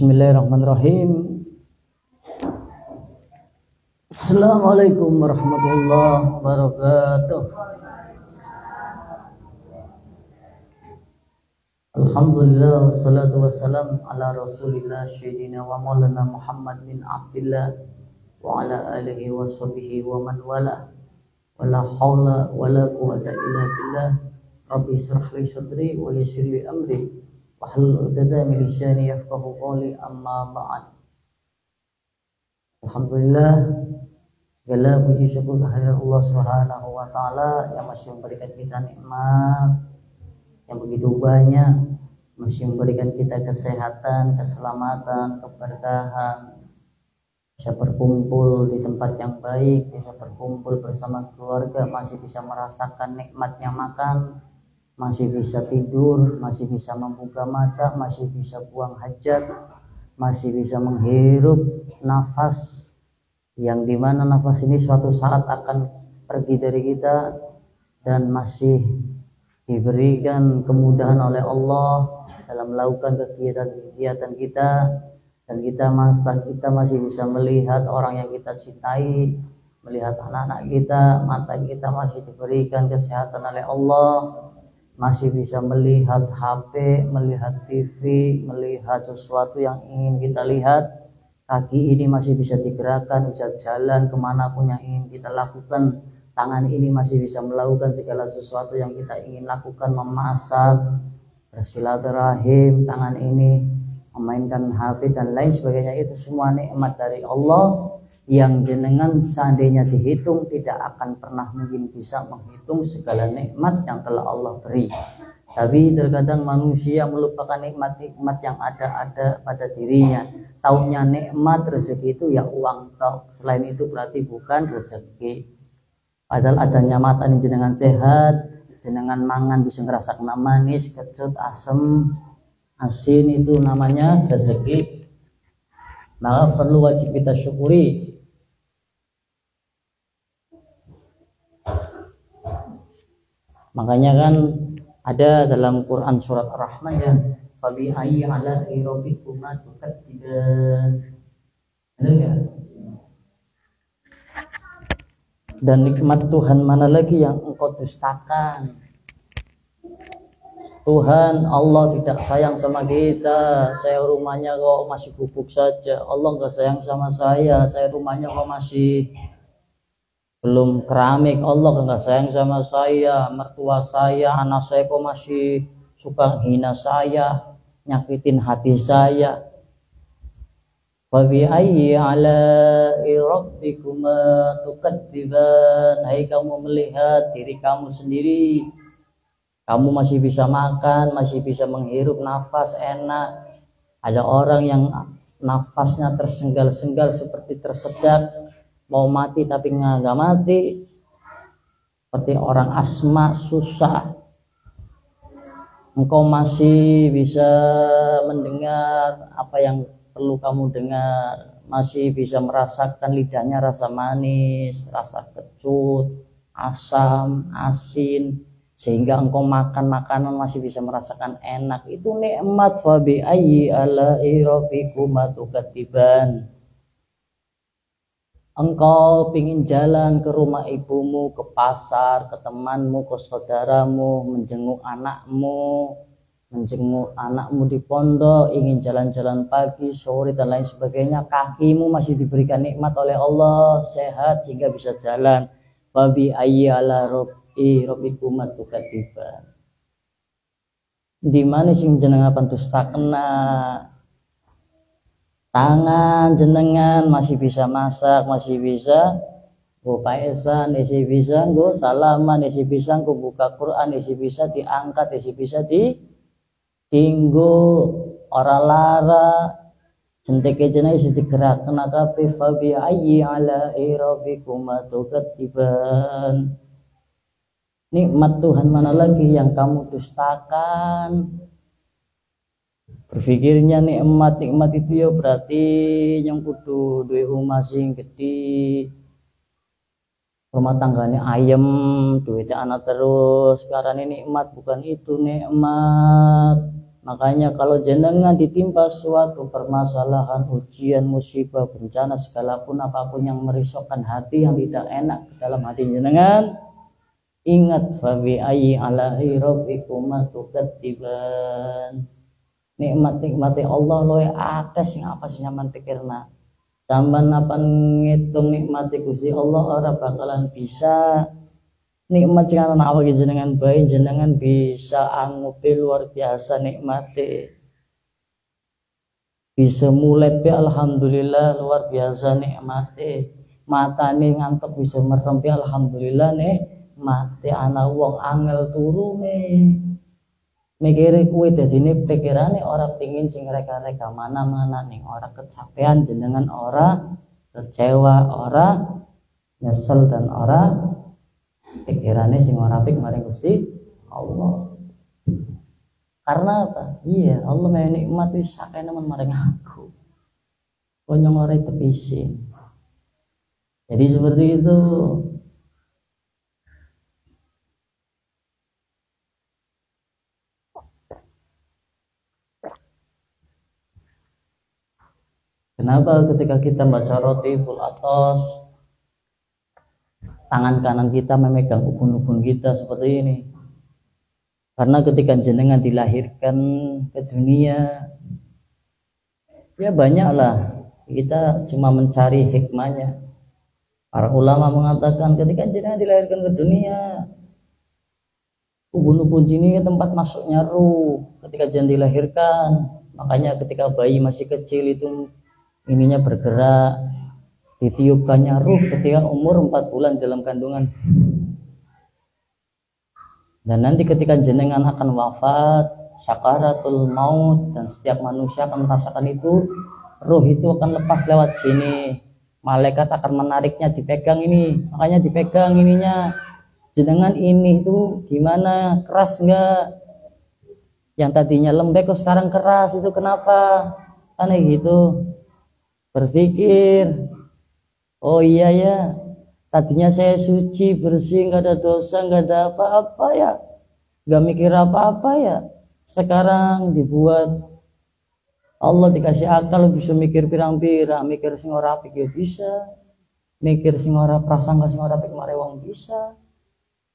Bismillahirrahmanirrahim. Assalamualaikum warahmatullahi wabarakatuh. Alhamdulillah wassalatu wassalam ala rasulillah syedina wa maulana Muhammad bin Abdillah wa ala alihi wa sahbihi wa man wala wala hawla wala quwata illa billah. Rabbi israh li sadri wa yassir li amri wahlul 'uqdatam min lisani yafqahu qawli, amma ba'd. Alhamdulillah, segala puji syukur kehadirat Allah Subhanahu wa taala yang masih memberikan kita nikmat yang begitu banyak, masih memberikan kita kesehatan, keselamatan, keberkahan, bisa berkumpul di tempat yang baik, bisa berkumpul bersama keluarga, masih bisa merasakan nikmatnya makan, masih bisa tidur, masih bisa membuka mata, masih bisa buang hajat, masih bisa menghirup nafas, yang dimana nafas ini suatu saat akan pergi dari kita, dan masih diberikan kemudahan oleh Allah dalam melakukan kegiatan-kegiatan kita, dan kita masih bisa melihat orang yang kita cintai, melihat anak-anak kita, mata kita masih diberikan kesehatan oleh Allah, masih bisa melihat HP, melihat TV, melihat sesuatu yang ingin kita lihat, kaki ini masih bisa digerakkan, bisa jalan kemanapun yang ingin kita lakukan, tangan ini masih bisa melakukan segala sesuatu yang kita ingin lakukan, memasak, bersilaturahim, tangan ini memainkan HP dan lain sebagainya. Itu semua nikmat dari Allah yang jenengan seandainya dihitung tidak akan pernah mungkin bisa menghitung segala nikmat yang telah Allah beri. Tapi terkadang manusia melupakan nikmat-nikmat yang ada pada dirinya. Taunya nikmat rezeki itu ya uang tok. Selain itu berarti bukan rezeki. Padahal adanya mata ini jenengan sehat, jenengan mangan bisa ngerasakan manis, kecut, asem, asin, itu namanya rezeki. Maka perlu wajib kita syukuri. Makanya kan ada dalam Quran surat Ar-Rahman ya, fabi ayyi ala rabbikuma tukadziban. Ada enggak? Dan nikmat Tuhan mana lagi yang engkau dustakan? Tuhan Allah tidak sayang sama kita. Saya rumahnya kok masih bubuk saja. Allah enggak sayang sama saya rumahnya kok masih belum keramik. Allah enggak sayang sama saya, mertua saya, anak saya kok masih suka hina saya, nyakitin hati saya. Wa bi ayyi ala rabbikuma tukadziban. Hai kamu melihat diri kamu sendiri, kamu masih bisa makan, masih bisa menghirup nafas enak. Ada orang yang nafasnya tersengal-sengal seperti tersedak, mau mati tapi nggak mati, seperti orang asma susah. Engkau masih bisa mendengar apa yang perlu kamu dengar, masih bisa merasakan lidahnya rasa manis, rasa kecut, asam, asin, sehingga engkau makan makanan masih bisa merasakan enak. Itu nikmat. Fa bi ayyi ala'i rabbikuma tukadziban. Engkau pingin jalan ke rumah ibumu, ke pasar, ke temanmu, ke saudaramu, menjenguk anakmu di pondok, ingin jalan-jalan pagi, sore dan lain sebagainya, kakimu masih diberikan nikmat oleh Allah, sehat sehingga bisa jalan. Wa bi ayyi ala rabbikuma tukadziban. Di mana sing jenengan pantustakna? Tangan jenengan masih bisa masak, masih bisa go paesan, masih bisa go salaman, masih bisa go buka Quran, masih bisa diangkat, masih bisa ditinggo ora lara, centeke jenenge isih digerakkan kabeh. Fa bi ayyi ala rabbikuma tukadziban. Nikmat Tuhan mana lagi yang kamu dustakan? Berpikirnya nikmat itu ya berarti yang kudu duwe omah sing gede, rumah tangganya ayem, duitnya anak terus. Sekarang ini nikmat bukan itu nikmat. Makanya kalau jenengan ditimpa suatu permasalahan, ujian, musibah, bencana, segalapun apapun yang merisaukan hati, yang tidak enak dalam hati jenengan, ingat fa bi ayyi ala'i rabbikuma tukadziban. Nikmat-nikmati Allah loe akeh sing apa sing sampean pikirna. Sampeyan apa ngitung nikmati Gusti Allah ora bakalan bisa. Nikmat jangan awak jenengan baik, jenengan bisa angupi luar biasa nikmati, bisa mulai be alhamdulillah luar biasa nikmati, mata nih ngantuk bisa merempi alhamdulillah nikmati. Anak wong angel turu mikire kuwi dadine pikirane ora pengin sing reka-reka mana-mana ning ora kecapean jenengan, ora kecewa, ora nyesel dan ora pikirannya sing ora apik maring Gusti Allah. Karena apa? Iya, Allah maha nikmat wis sakene maring aku. Konyong ora tepisin. Jadi seperti itu. Kenapa ketika kita baca Rotibul Atos, tangan kanan kita memegang ubun-ubun kita seperti ini? Karena ketika jenengan dilahirkan ke dunia, ya banyaklah kita cuma mencari hikmahnya. Para ulama mengatakan ketika jenengan dilahirkan ke dunia, ubun-ubun ini tempat masuknya ruh ketika jenengan dilahirkan. Makanya ketika bayi masih kecil itu ininya bergerak, ditiupkannya ruh ketika umur 4 bulan dalam kandungan. Dan nanti ketika jenengan akan wafat, sakaratul maut, dan setiap manusia akan merasakan itu, ruh itu akan lepas lewat sini. Malaikat akan menariknya, dipegang ini, makanya dipegang ininya. Jenengan ini itu gimana, keras enggak? Yang tadinya lembek kok sekarang keras, itu kenapa? Kan gitu. Berpikir, oh iya ya, tadinya saya suci, bersih, nggak ada dosa, nggak ada apa-apa ya, nggak mikir apa-apa ya. Sekarang dibuat Allah dikasih akal, bisa mikir pirang-pirang, mikir sing ora apik ya bisa, mikir sing ora prasangka sing ora apik mare wong bisa,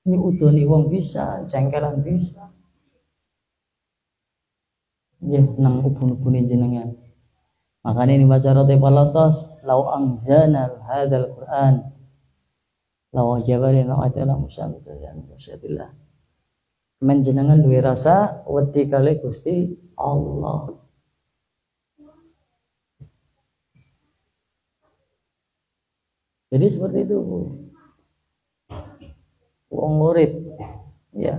nyudoni wong bisa, cengkelan bisa. Ya, nang ubun-ubune jenengan. Makanya ini baca Rotibul Atos, lau anzalna hadzal Qur'an law jabalin atala musyadillah. Men jenengan duwe rasa wedi kali Gusti Allah. Jadi seperti itu, wong murid ya.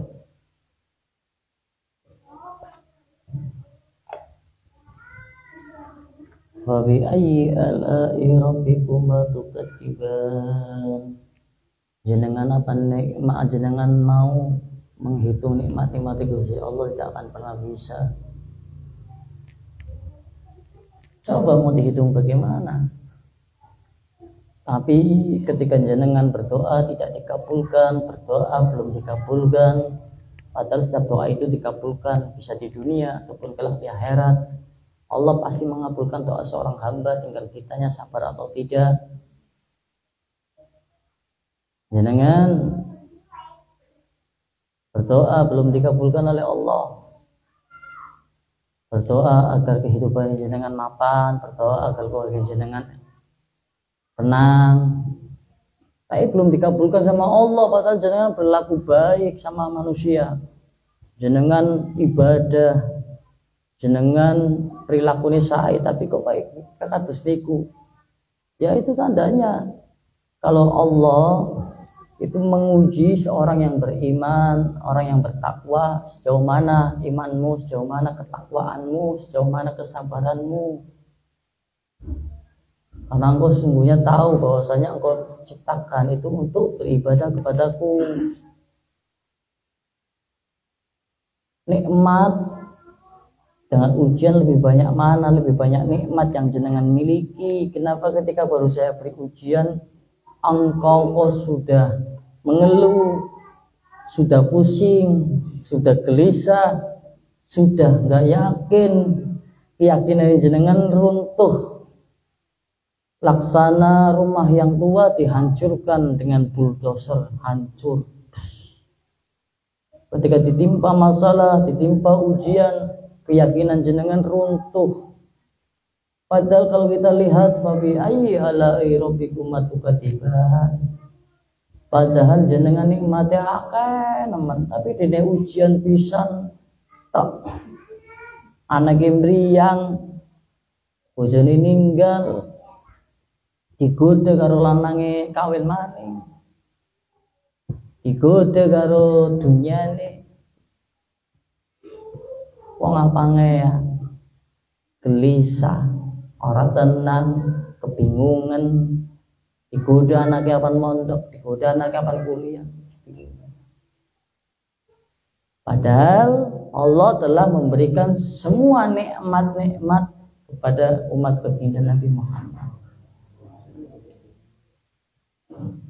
Fa bi ayyi ala'i rabbikuma tukadziban. Jenengan apa nikmat jenengan mau menghitung nikmat-nikmat Gusti Allah tidak akan pernah bisa. Coba mau dihitung bagaimana? Tapi ketika jenengan berdoa tidak dikabulkan, berdoa belum dikabulkan, padahal setiap doa itu dikabulkan, bisa di dunia ataupun kelak di akhirat. Allah pasti mengabulkan doa seorang hamba, tinggal kitanya sabar atau tidak. Jenengan berdoa belum dikabulkan oleh Allah, berdoa agar kehidupan jenengan mapan, berdoa agar keluarga jenengan tenang, tapi belum dikabulkan sama Allah, padahal jenengan berlaku baik sama manusia, jenengan ibadah, jenengan perilaku nisai, tapi kok baik kados niku. Ya itu tandanya kalau Allah itu menguji seorang yang beriman, orang yang bertakwa, sejauh mana imanmu, sejauh mana ketakwaanmu, sejauh mana kesabaranmu. Karena engkau sesungguhnya tahu bahwasanya engkau ciptakan itu untuk beribadah kepadaku. Nikmat dengan ujian lebih banyak mana, lebih banyak nikmat yang jenengan miliki. Kenapa ketika baru saya beri ujian engkau kok sudah mengeluh, sudah pusing, sudah gelisah, sudah nggak yakin, keyakinan jenengan runtuh. Laksana rumah yang tua dihancurkan dengan bulldozer, hancur. Ketika ditimpa masalah, ditimpa ujian, keyakinan jenengan runtuh. Padahal kalau kita lihat fabi ayyi ala'i rabbikum tukadiban. Padahal jenengan nikmate akeh nemen, tapi dene ujian pisan tok. Anake mriyang, bojone ninggal, digoda karo lanange kawin maning, digoda karo dunyane. Wong apange ya gelisah, ora tenan, kebingungan, digoda anaknya kapan mondok, digoda anaknya kapan kuliah. Padahal Allah telah memberikan semua nikmat-nikmat kepada umat baginda Nabi Muhammad.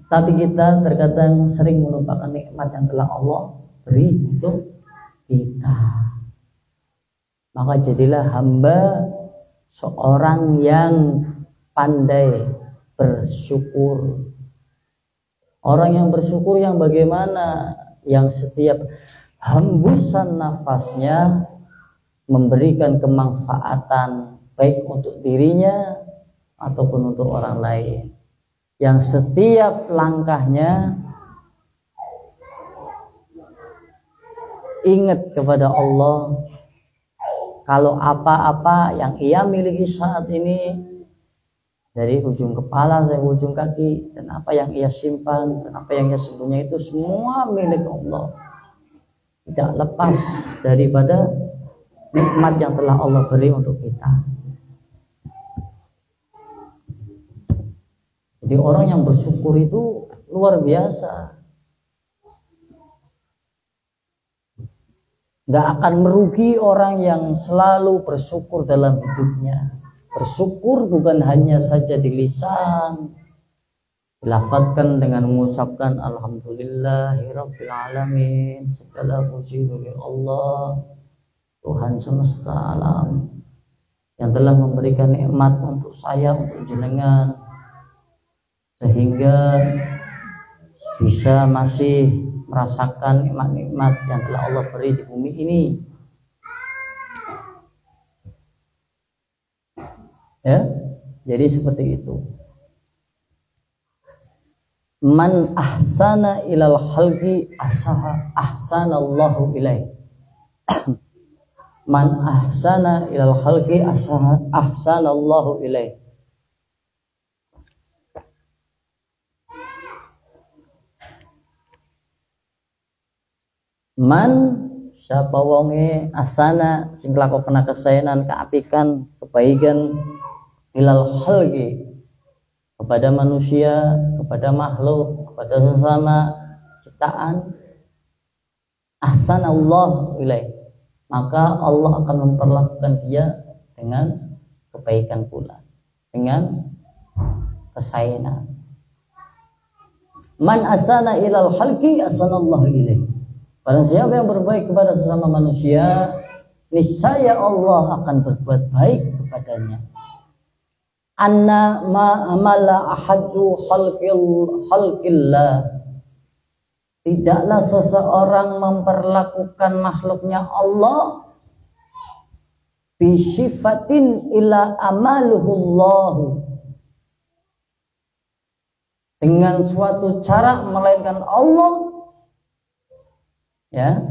Tapi kita terkadang sering melupakan nikmat yang telah Allah beri untuk kita. Maka jadilah hamba seorang yang pandai bersyukur. Orang yang bersyukur yang bagaimana? Yang setiap hembusan nafasnya memberikan kemanfaatan baik untuk dirinya ataupun untuk orang lain. Yang setiap langkahnya ingat kepada Allah. Kalau apa-apa yang ia miliki saat ini, dari ujung kepala sampai ujung kaki, dan apa yang ia simpan, dan apa yang ia sembunyi, itu semua milik Allah. Tidak lepas daripada nikmat yang telah Allah beri untuk kita. Jadi orang yang bersyukur itu luar biasa. Gak akan merugi orang yang selalu bersyukur dalam hidupnya. Bersyukur bukan hanya saja di lisan, dilafadzkan dengan mengucapkan alhamdulillahirabbil alamin, segala puji bagi Allah, Tuhan semesta alam, yang telah memberikan nikmat untuk saya, untuk jenengan, sehingga bisa masih merasakan nikmat-nikmat yang telah Allah beri di bumi ini. Ya, jadi seperti itu. Man ahsana ilal khalqi ahsanallahu ilaih. Man ahsana ilal khalqi ahsanallahu ilaih. Man siapa wonge asana sing nglakokna kesaenan, keapikan, kebaikan ilal khalqi kepada manusia, kepada makhluk, kepada sesama ciptaan, ahsanallahu ilaih, maka Allah akan memperlakukan dia dengan kebaikan pula, dengan kesaenan. Man asana ilal khalqi ahsanallahu ilaih. Barang siapa yang berbaik kepada sesama manusia, niscaya Allah akan berbuat baik kepadanya. Anna ma amala ahadu khalqillah. Tidaklah seseorang memperlakukan makhluknya Allah bisifatin ila amaluhullahu, dengan suatu cara melainkan Allah, ya,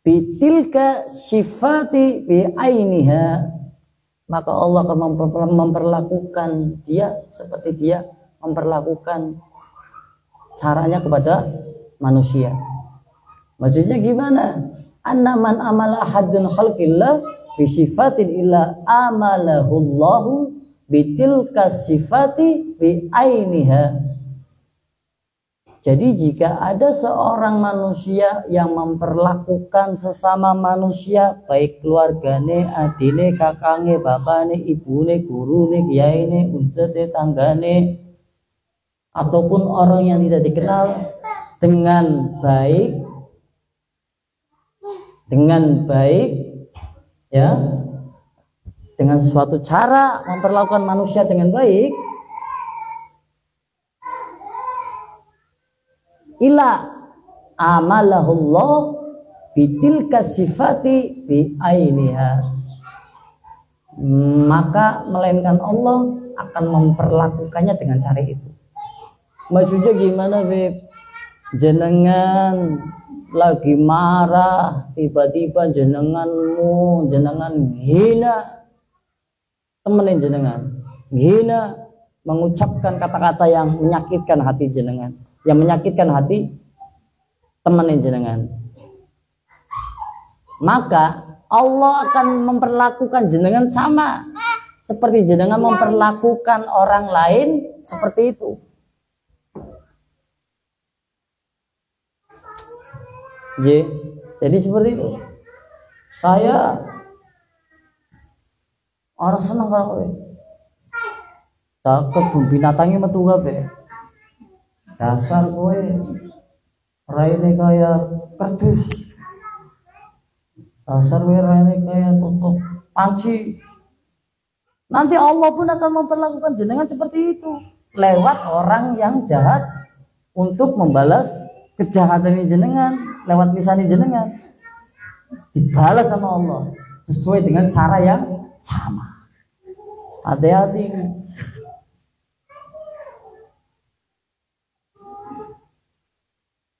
bitilka sifati bi ainiha, maka Allah akan memperlakukan dia seperti dia memperlakukan caranya kepada manusia. Maksudnya gimana? Anna man amala ahadun khalqillah bi sifatin illa amalahullahu bitilka sifati bi ainiha. Jadi jika ada seorang manusia yang memperlakukan sesama manusia, baik keluargane, adine, kakange, bapane, ibune, gurune, kiyaine, ustadze, tanggane, ataupun orang yang tidak dikenal dengan baik, dengan baik, ya, dengan suatu cara memperlakukan manusia dengan baik, ila amalahullah bitilka sifati bi ainiha, maka melainkan Allah akan memperlakukannya dengan cara itu. Maksudnya gimana, Beb? Jenengan lagi marah, tiba-tiba jenengan hina temenin jenengan, hina mengucapkan kata-kata yang menyakitkan hati jenengan, yang menyakitkan hati temenin jenengan, maka Allah akan memperlakukan jenengan sama seperti jenengan memperlakukan orang lain seperti itu. Jadi seperti itu. Saya orang senang kalau kebun binatangnya metu kabeh. Dasar kowe raine kaya kardus. Dasar kowe raine kaya tutup panci. Nanti Allah pun akan memperlakukan jenengan seperti itu lewat orang yang jahat untuk membalas kejahatan jenengan, lewat lisan jenengan dibalas sama Allah sesuai dengan cara yang sama. Hati-hati.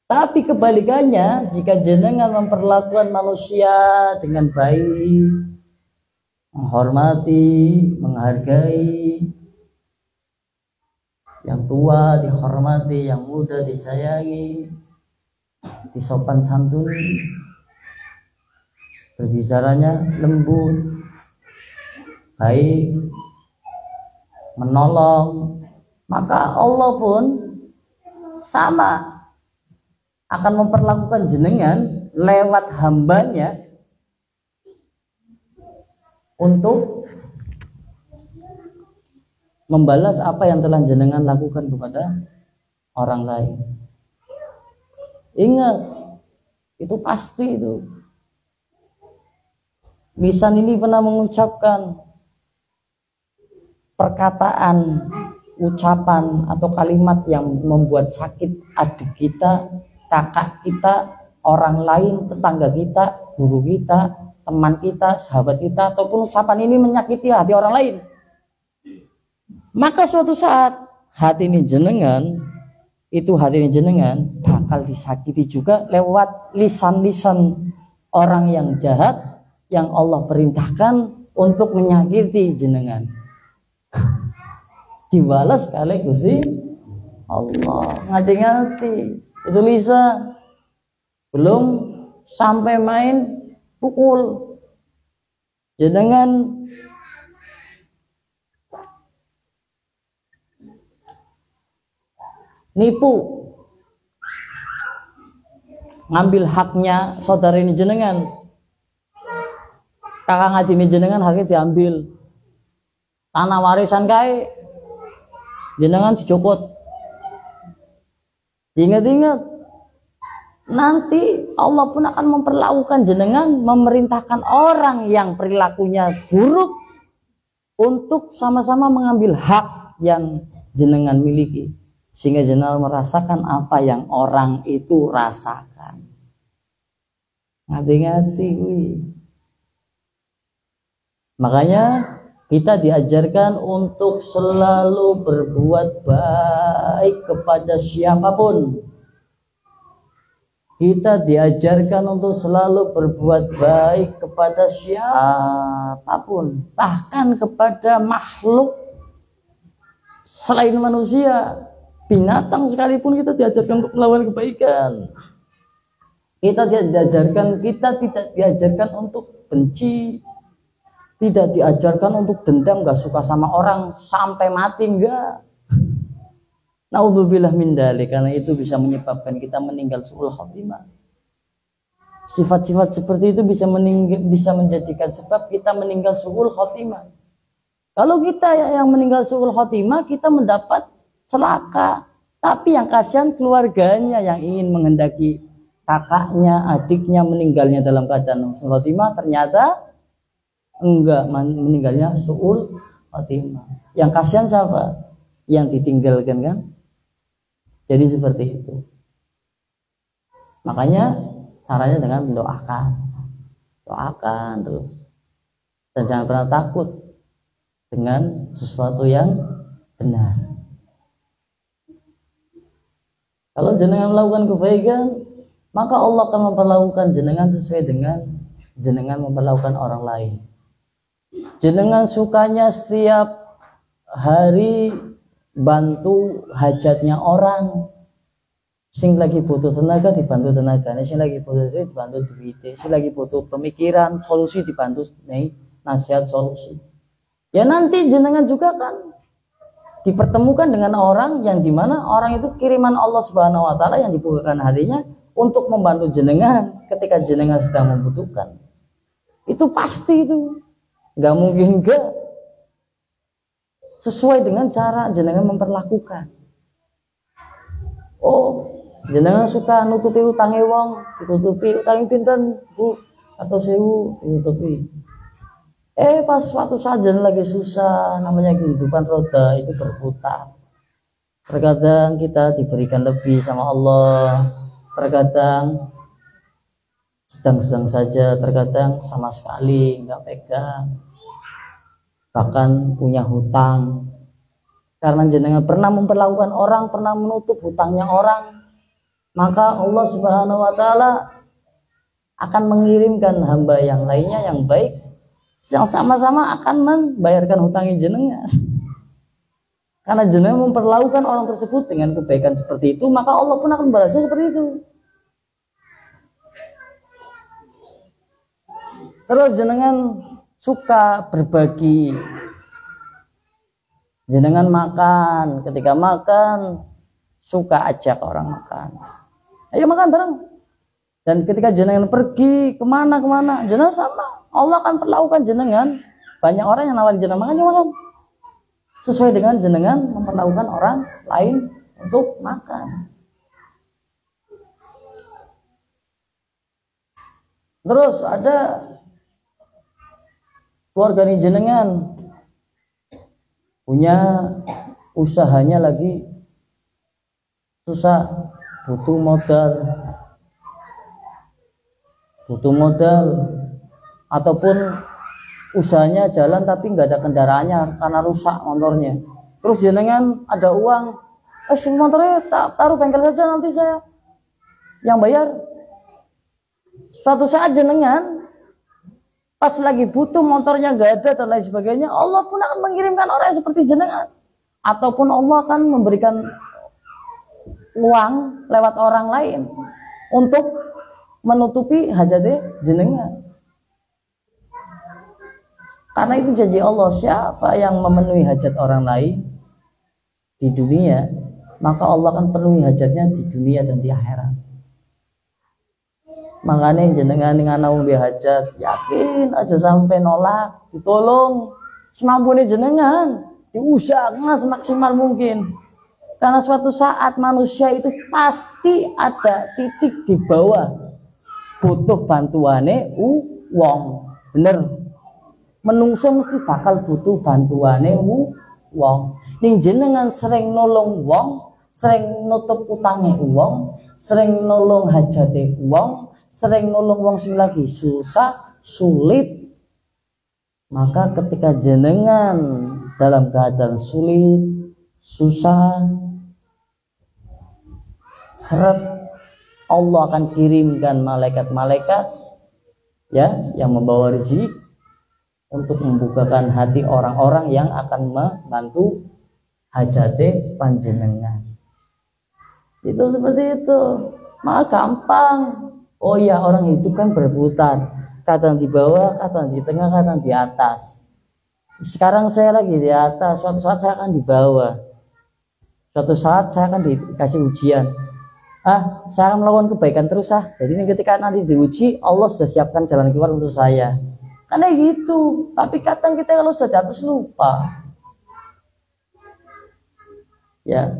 Tapi kebalikannya, jika jenengan memperlakukan manusia dengan baik, menghormati, menghargai, yang tua dihormati, yang muda disayangi, disopan santuni, berbicaranya lembut, baik, menolong, maka Allah pun sama akan memperlakukan jenengan lewat hambanya untuk membalas apa yang telah jenengan lakukan kepada orang lain. Ingat, itu pasti itu. Lisan ini pernah mengucapkan perkataan, ucapan atau kalimat yang membuat sakit adik kita, kakak kita, orang lain, tetangga kita, guru kita, teman kita, sahabat kita, ataupun ucapan ini menyakiti hati orang lain. Maka suatu saat hati ini jenengan bakal disakiti juga lewat lisan-lisan orang yang jahat yang Allah perintahkan untuk menyakiti jenengan. Dibalas kali Gusti Allah. Ngati-ngati. Itu lisan. Belum sampai main pukul. Jenengan nipu, ngambil haknya saudara ini jenengan, kakak ngaji ini jenengan, haknya diambil, tanah warisan kae jenengan dicopot. Ingat-ingat, nanti Allah pun akan memperlakukan jenengan, memerintahkan orang yang perilakunya buruk untuk sama-sama mengambil hak yang jenengan miliki, sehingga jenengan merasakan apa yang orang itu rasakan. Ngati-ngati. Makanya kita diajarkan untuk selalu berbuat baik kepada siapapun. Kita diajarkan untuk selalu berbuat baik kepada siapapun, bahkan kepada makhluk selain manusia. Binatang sekalipun kita diajarkan untuk melakukan kebaikan. Kita tidak diajarkan untuk benci, tidak diajarkan untuk dendam, gak suka sama orang sampai mati, enggak. Naudzubillah min dzalik, karena itu bisa menyebabkan kita meninggal su'ul khotimah. Sifat-sifat seperti itu bisa menjadikan sebab kita meninggal su'ul khotimah. Kalau kita yang meninggal su'ul khotimah, kita mendapat celaka, tapi yang kasihan keluarganya yang ingin menghendaki kakaknya, adiknya meninggalnya dalam keadaan husnul khotimah, ternyata enggak, meninggalnya su'ul khotimah. Yang kasihan siapa? Yang ditinggalkan kan? Jadi seperti itu. Makanya caranya dengan mendoakan. Doakan terus. Dan jangan pernah takut dengan sesuatu yang benar. Kalau jenengan melakukan kebaikan, maka Allah akan memperlakukan jenengan sesuai dengan jenengan memperlakukan orang lain. Jenengan sukanya setiap hari bantu hajatnya orang, sing lagi butuh tenaga dibantu tenaga, sing lagi butuh duit dibantu duit, sing lagi butuh pemikiran solusi dibantu nih nasihat solusi. Ya nanti jenengan juga kan dipertemukan dengan orang yang dimana orang itu kiriman Allah Subhanahu Wa Taala yang dibukakan hatinya untuk membantu jenengan ketika jenengan sedang membutuhkan. Itu pasti itu, nggak mungkin enggak. Sesuai dengan cara jenengan memperlakukan. Oh, jenengan suka nutupi utangnya wong, ditutupi utang pinten Bu atau sewu ditutupi. Pas suatu saat jenengan lagi susah, namanya kehidupan roda itu berputar. Terkadang kita diberikan lebih sama Allah, terkadang sedang-sedang saja, terkadang sama sekali nggak pegang, bahkan punya hutang. Karena jenengan pernah memperlakukan orang, pernah menutup hutangnya orang, maka Allah Subhanahu Wa Taala akan mengirimkan hamba yang lainnya yang baik, yang sama-sama akan membayarkan hutangnya jenengan. Karena jenengan memperlakukan orang tersebut dengan kebaikan seperti itu, maka Allah pun akan balasnya seperti itu. Terus jenengan suka berbagi, jenengan makan, ketika makan suka ajak orang makan, ayo makan bareng. Dan ketika jenengan pergi kemana, jenengan sama, Allah akan perlakukan jenengan. Banyak orang yang nawarin jenengan makan, ya makan. Sesuai dengan jenengan memperlakukan orang lain untuk makan. Terus ada keluarga jenengan punya usahanya lagi susah, butuh modal, ataupun usahanya jalan tapi nggak ada kendaraannya karena rusak motornya. Terus jenengan ada uang, motornya taruh bengkel saja, nanti saya yang bayar. Suatu saat jenengan pas lagi butuh motornya nggak ada dan lain sebagainya, Allah pun akan mengirimkan orang yang seperti jenengan, ataupun Allah akan memberikan uang lewat orang lain untuk menutupi hajatnya jenengan. Karena itu janji Allah, siapa yang memenuhi hajat orang lain di dunia, maka Allah akan penuhi hajatnya di dunia dan di akhirat. Makanya jenengan dengan naung hajat, yakin aja sampai nolak, ditolong semampunya jenengan, diusahakan semaksimal mungkin. Karena suatu saat manusia itu pasti ada titik di bawah butuh bantuane wong. Bener, menungso mesti bakal butuh bantuane wong. Ning jenengan sering nolong wong, sering nutup utange wong, sering nolong hajate wong, sering nolong wong sing lagi susah, sulit, maka ketika jenengan dalam keadaan sulit, susah, seret, Allah akan kirimkan malaikat-malaikat ya yang membawa rezeki untuk membukakan hati orang-orang yang akan membantu hajate panjenengan. Itu seperti itu. Maka gampang. Oh ya, orang itu kan berputar, kadang di bawah, kadang di tengah, kadang di atas. Sekarang saya lagi di atas, suatu saat saya akan di bawah, suatu saat saya akan dikasih ujian. Saya akan melakukan kebaikan terus Jadi ketika nanti diuji, Allah sudah siapkan jalan keluar untuk saya. Karena gitu. Tapi kadang kita kalau sudah di atas lupa. Ya,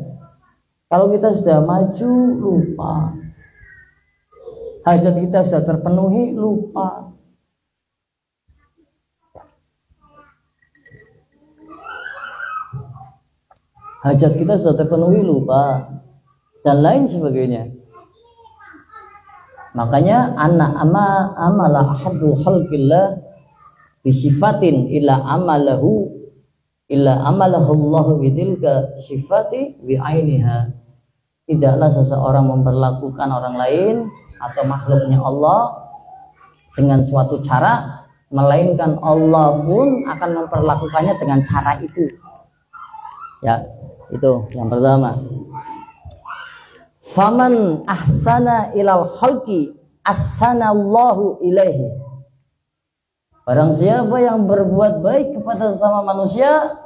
kalau kita sudah maju lupa. Hajat kita sudah terpenuhi, lupa. Hajat kita sudah terpenuhi, lupa, dan lain sebagainya. Makanya amala ahabbu khalqillah bisifatin illa amalahu Allahu bidilka sifati bi'ainiha. Tidaklah seseorang memperlakukan orang lain atau makhluknya Allah dengan suatu cara, melainkan Allah pun akan memperlakukannya dengan cara itu. Ya, itu yang pertama. Faman ahsana ilal khalqi ahsanallahu ilaihi. Barang siapa yang berbuat baik kepada sesama manusia,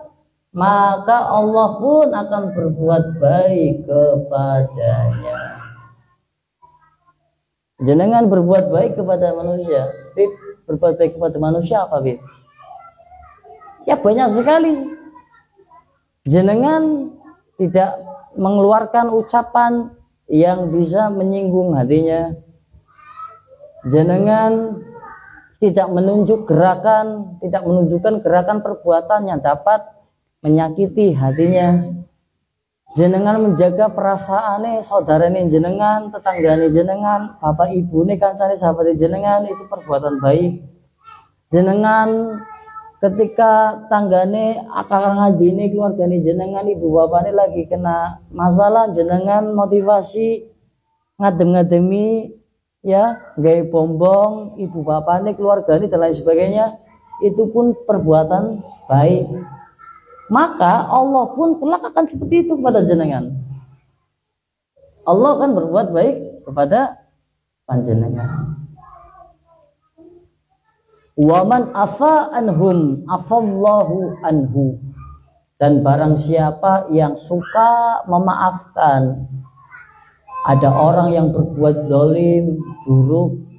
maka Allah pun akan berbuat baik kepadanya. Jenengan berbuat baik kepada manusia. Bib, berbuat baik kepada manusia apa, Bib? Ya banyak sekali. Jenengan tidak mengeluarkan ucapan yang bisa menyinggung hatinya. Jenengan tidak menunjukkan gerakan perbuatan yang dapat menyakiti hatinya. Jenengan menjaga perasaane saudarane jenengan, tetanggane jenengan, bapak ibune kancane sahabat jenengan, itu perbuatan baik. Jenengan ketika tanggane akang adine keluargane jenengan, ibu bapane lagi kena masalah, jenengan motivasi ngadem-ngademi, ya, gawe bombong ibu bapane, keluargane dan lain sebagainya, itu pun perbuatan baik. Maka Allah pun kelak akan seperti itu kepada jenengan. Allah akan berbuat baik kepada panjenengan. Waman afa anhum afallahu anhu. Dan barang siapa yang suka memaafkan, ada orang yang berbuat zalim, buruk,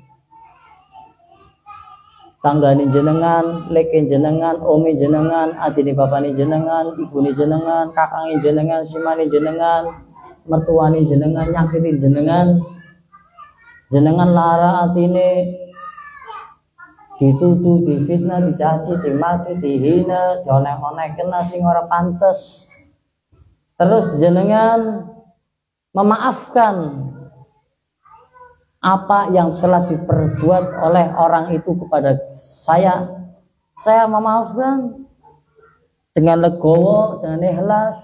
tanggane jenengan, leke jenengan, omi jenengan, adine bapane jenengan, ibune jenengan, kakange jenengan, simane jenengan, mertuane jenengan, nyakiti jenengan, jenengan lara atine, dituduh, difitnah, dicaci, dimaki, dihina, dionek-onek kena sing ora pantes. Terus jenengan memaafkan apa yang telah diperbuat oleh orang itu kepada saya memaafkan dengan legowo, dengan ikhlas.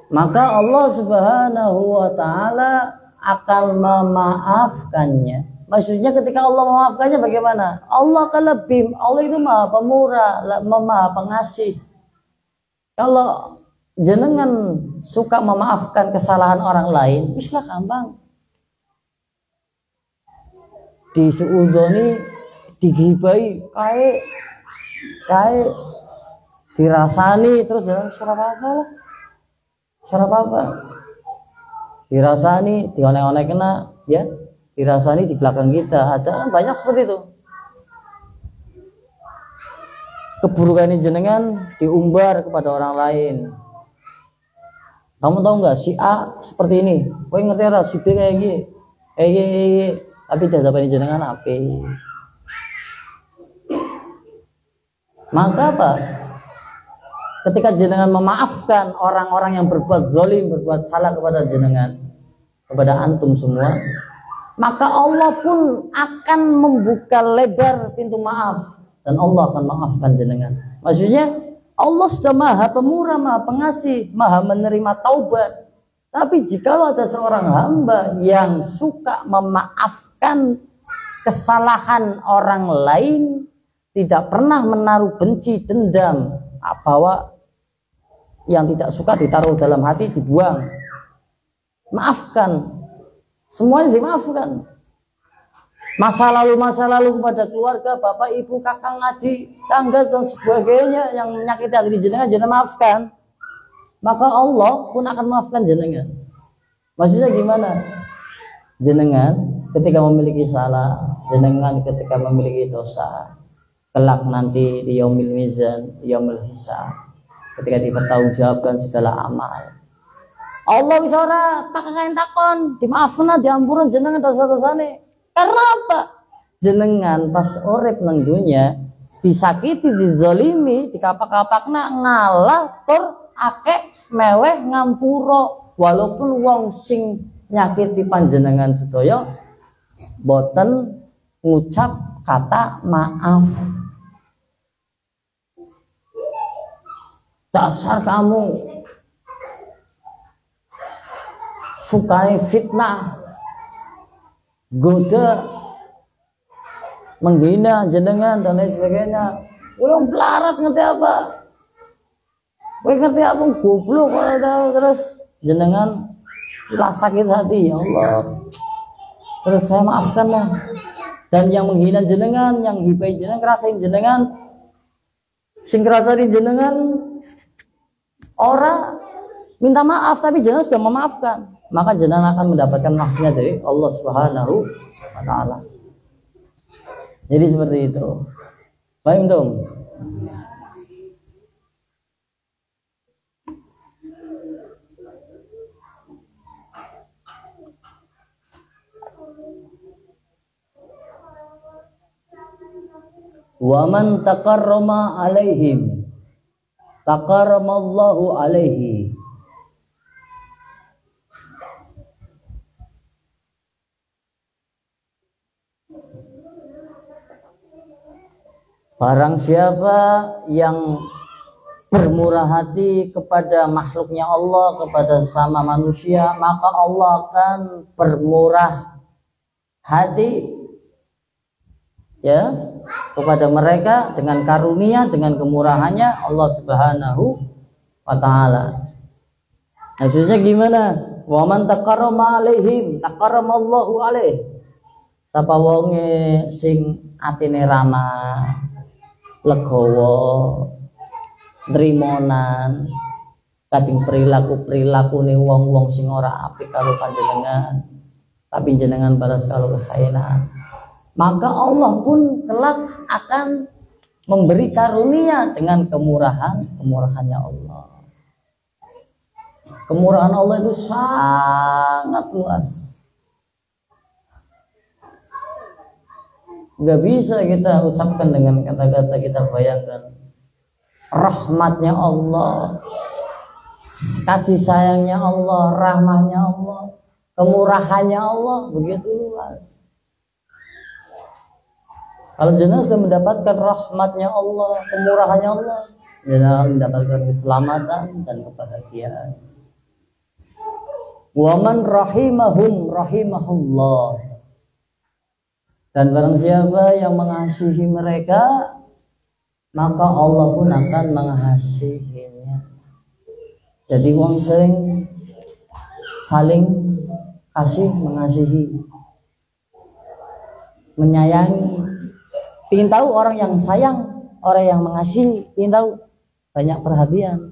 Maka Allah Subhanahu wa taala akan memaafkannya. Maksudnya ketika Allah memaafkannya bagaimana? Allah akan lebih, Allah itu maha pemurah, maha pengasih. Kalau jenengan suka memaafkan kesalahan orang lain, islah gampang. Disuudoni, digibai, kae dirasani, terus surah apa? Dirasani, dionek-onek kena, ya, dirasani di belakang kita. Ada banyak seperti itu. Keburukan jenengan diumbar kepada orang lain. Kamu tahu nggak, si A seperti ini, kowe ngerti ora, si B kayak gini, tapi hadapan jenengan apa? Maka apa? Ketika jenengan memaafkan orang-orang yang berbuat zalim, berbuat salah kepada jenengan, kepada antum semua, maka Allah pun akan membuka lebar pintu maaf dan Allah akan maafkan jenengan. Maksudnya Allah sudah maha pemurah, maha pengasih, maha menerima taubat. Tapi jikalau ada seorang hamba yang suka memaafkan kesalahan orang lain, tidak pernah menaruh benci, dendam, bahwa yang tidak suka ditaruh dalam hati, dibuang. Maafkan, semuanya dimaafkan. Masa lalu kepada keluarga, bapak, ibu, kakang, adik, tangga dan sebagainya yang menyakiti hati jenengan, jangan maafkan. Maka Allah pun akan maafkan jenengan. Maksudnya gimana? Jenengan ketika memiliki salah, jenengan ketika memiliki dosa, kelak nanti di yaumil mizan, yaumil hisab, ketika dipertanggungjawabkan segala amal, Allah wis ora tak kain takon, dimaafna diampuran jenengan dosa-dosane. Karena apa? Jenengan pas urip nang dunya disakiti, dizalimi, dikapak-kapakna ngalah tur akeh meweh ngampura walaupun wong sing nyakiti panjenengan sedaya boten ngucap kata maaf. Dasar kamu sukai fitnah, goda, menghina jenengan dan lain sebagainya. Belum pelarat ngerti apa? Kowe ngerti apa goblok kalau tahu terus jenengan lah sakit hati, ya Allah. Terus saya maafkan lah. Dan yang menghina jenengan, yang hibai jenengan, ngerasain jenengan, sing ngerasain jenengan orang minta maaf tapi jenengan sudah memaafkan, maka jenengan akan mendapatkan maafnya dari Allah Subhanahu wa taala. Jadi seperti itu. Paham dong? Wa man taqarrama alaihim taqarramallahu alaihi. Barang siapa yang bermurah hati kepada makhluknya Allah, kepada sesama manusia, maka Allah akan bermurah hati ya kepada mereka dengan karunia, dengan kemurahannya Allah Subhanahu wa taala. Maksudnya gimana? Wa man taqarrama alaihim taqarramallahu alaih. Sapa wonge sing atine ramah, legowo, nrimonan, kadang perilaku-perilaku nih wong-wong sing ora apik karo panjenengan, tapi jenengan balas kalau kesayangan, maka Allah pun kelak akan memberi karunia dengan kemurahannya Allah. Kemurahan Allah itu sangat luas. Gak bisa kita ucapkan dengan kata-kata, kita bayangkan rahmatnya Allah, kasih sayangnya Allah, rahmahnya Allah, kemurahannya Allah begitu luas. Kalau jenazah sudah mendapatkan rahmatnya Allah, kemurahannya Allah, jenazah mendapatkan keselamatan dan kebahagiaan. Wa man rahimahum rahimahullah. Dan barang siapa yang mengasihi mereka, maka Allah pun akan mengasihinya. Jadi wong sing saling kasih, mengasihi, menyayangi. Ingin tahu orang yang sayang, orang yang mengasihi, ingin tahu banyak perhatian.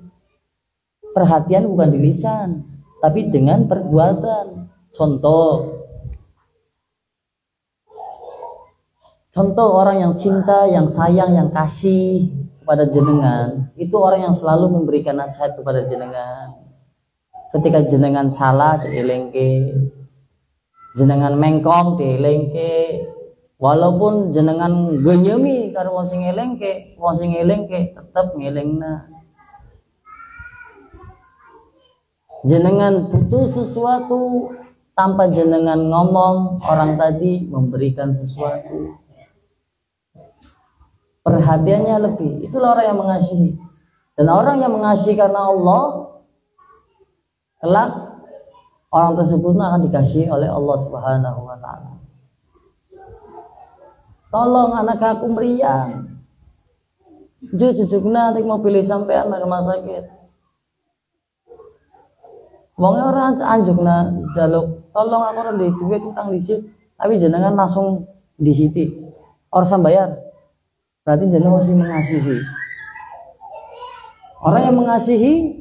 Perhatian bukan di lisan, tapi dengan perbuatan. Contoh orang yang cinta, yang sayang, yang kasih kepada jenengan, itu orang yang selalu memberikan nasihat kepada jenengan. Ketika jenengan salah dielengke, jenengan mengkong dielengke, walaupun jenengan genyemi karo wong sing elengke tetep ngelingna. Jenengan butuh sesuatu, tanpa jenengan ngomong, orang tadi memberikan sesuatu. Perhatiannya lebih, itulah orang yang mengasihi. Dan orang yang mengasihi karena Allah, kelak orang tersebut akan dikasihi oleh Allah Subhanahu wa taala. Tolong anak aku meriang, jujukna nanti mau pilih sampean ke rumah sakit. Wongnya orang anjukna jaluk, tolong aku ora duwe duit utang disit, tapi jenengan langsung disiti. Orang bayar. Berarti jenengan masih mengasihi. Orang yang mengasihi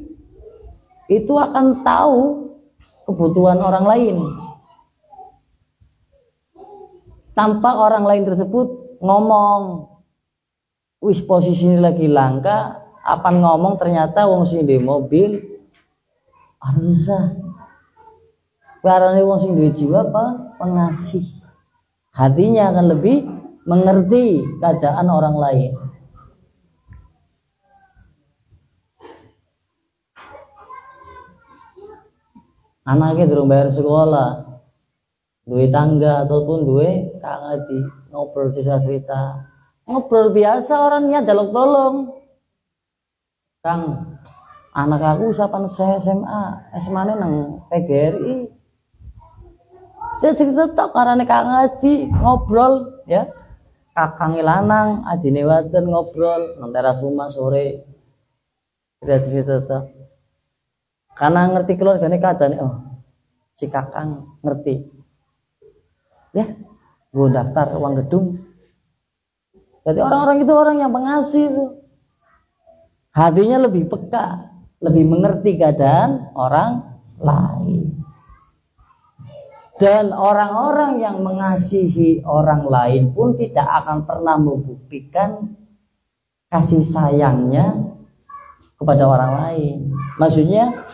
itu akan tahu kebutuhan orang lain, tanpa orang lain tersebut ngomong, wis posisi ini lagi langka, apa ngomong ternyata wong sing di mobil harus susah. Karena wong sing duwe jiwa apa? Pengasih. Hatinya akan lebih mengerti keadaan orang lain. Anaknya durung bayar sekolah, duwe tangga ataupun duwe kak ngadi, ngobrol cerita, ngobrol biasa orangnya jaluk tolong. Kang, anak aku usapan saya SMA nang PGRI. Dia cerita tok karena kak ngadi ngobrol ya. Kakang lanang, adine wadon ngobrol nang teras rumah sore. Cerita tok. Karena ngerti keluargane keadaan, oh si kakang ngerti. Ya, gue daftar uang gedung. Jadi orang-orang itu orang yang pengasih itu. Hatinya lebih peka, lebih mengerti keadaan orang lain. Dan orang-orang yang mengasihi orang lain pun tidak akan pernah membuktikan kasih sayangnya kepada orang lain. Maksudnya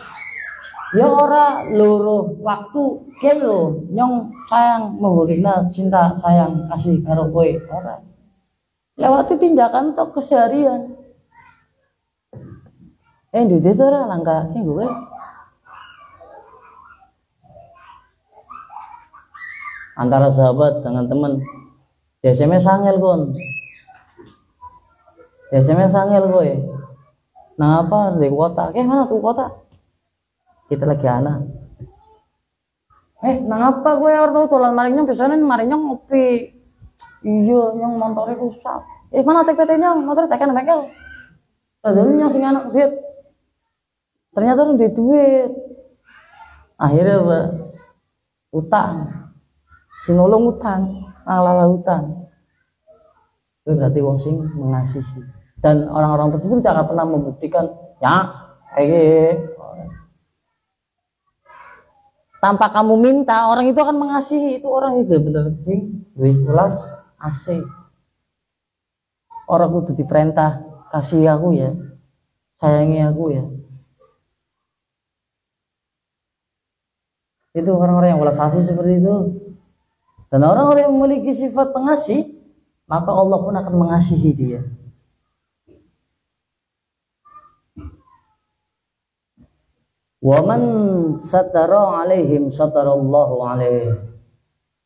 ya ora loro waktu kelo nyong sayang memberikan cinta sayang kasih karo kowe ora. Lewati tindakan tok keseharian. Duwe ora langkah ki gue. Antara sahabat dengan teman. SMS sangel kon. SMS sangel kowe. Nah apa di kota? Mana tuh kota? Kita lagi anak. Nang apa gue orang tuh dolan maringnya biasanya maringnya ngopi. Iya, yang motornya rusak. Mana TPT-nya? Motor tekan bengkel. Padahal yang sing anak duit. Ternyata udah duit. Akhirnya utang. Sinolong utang, ala utang. Itu berarti wong sing mengasihi. Dan orang-orang tersebut tidak akan pernah membuktikan ya tanpa kamu minta, orang itu akan mengasihi. Itu orang itu benar sing welas asih. Orang kudu diperintah, kasih aku ya, sayangi aku ya. Itu orang-orang yang welas asih seperti itu. Dan orang-orang yang memiliki sifat pengasih, maka Allah pun akan mengasihi dia. Wa man satara alaihim satarallahu alaihi.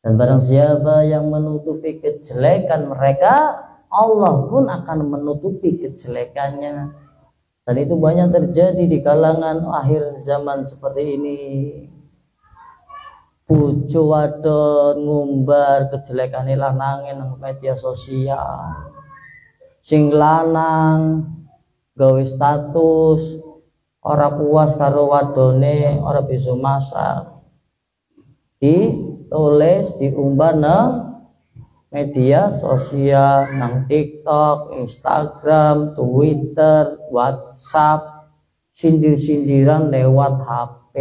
Dan barang siapa yang menutupi kejelekan mereka, Allah pun akan menutupi kejelekannya. Dan itu banyak terjadi di kalangan akhir zaman seperti ini. Bojo wadon ngumbar kejelekane lanange nang media sosial. Sing lanang gawe status ora puas karo wadone, ora bisa masak. Ditulis diumbar nang media sosial, nang TikTok, Instagram, Twitter, WhatsApp, sindir-sindiran lewat HP.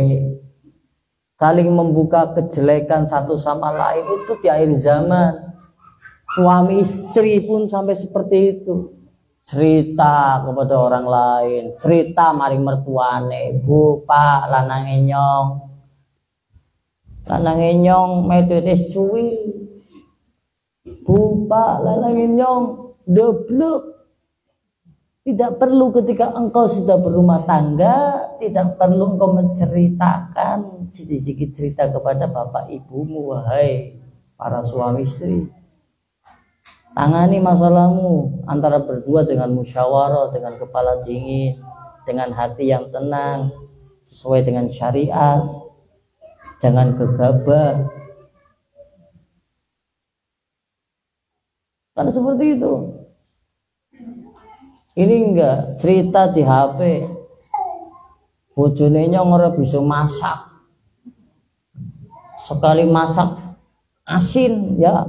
Saling membuka kejelekan satu sama lain itu di akhir zaman. Suami istri pun sampai seperti itu. Cerita kepada orang lain, cerita maring mertuane, Bu, Pak, lanange nyong metetes cuwi. Bu, Pak, lanange nyong deblok. Tidak perlu ketika engkau sudah berumah tangga, tidak perlu engkau menceritakan sedikit cerita kepada bapak ibumu, wahai para suami istri. Tangani masalahmu antara berdua dengan musyawarah, dengan kepala dingin, dengan hati yang tenang, sesuai dengan syariat. Jangan gegabah. Karena seperti itu. Ini enggak cerita di HP. Bojone nyong ora bisa masak. Sekali masak asin ya.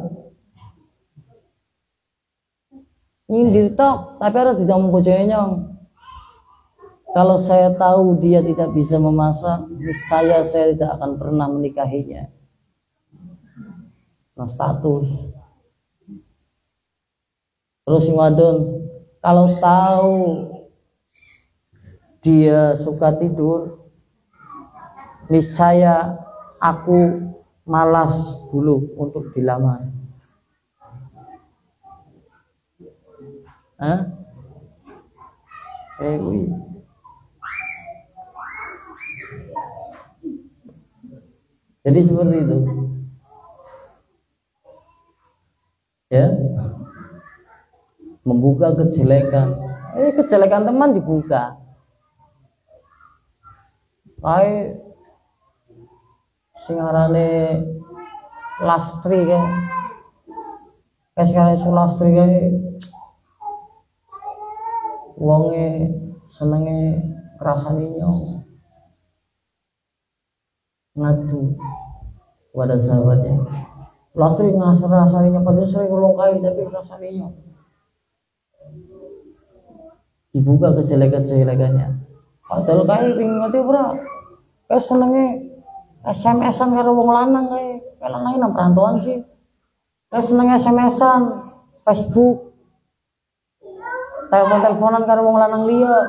Nyindir tok, tapi harus tidak bojone nyong. Kalau saya tahu dia tidak bisa memasak, saya tidak akan pernah menikahinya. Nah, status. Terus si wadon kalau tahu dia suka tidur, niscaya aku malas dulu untuk dilamar. Jadi seperti itu. Ya. Membuka kejelekan. Kejelekan teman dibuka. Kae sing arane Lastri kae. Kae Sulastri kae wonge senenge ngrasani nyong. Ngadu pada sahabatnya. Lastri ngrasani nyong padahal sering ngulung kae tapi ngrasani nyong. Dibuka kejelekan-kejelekannya. Padahal kae ping ngerti ora? Kae senenge SMS-an karo wong lanang kae. Kae lanang nang perantauan sih. Kae senenge SMS-an, Facebook. Telepon-teleponan karo wong lanang liya.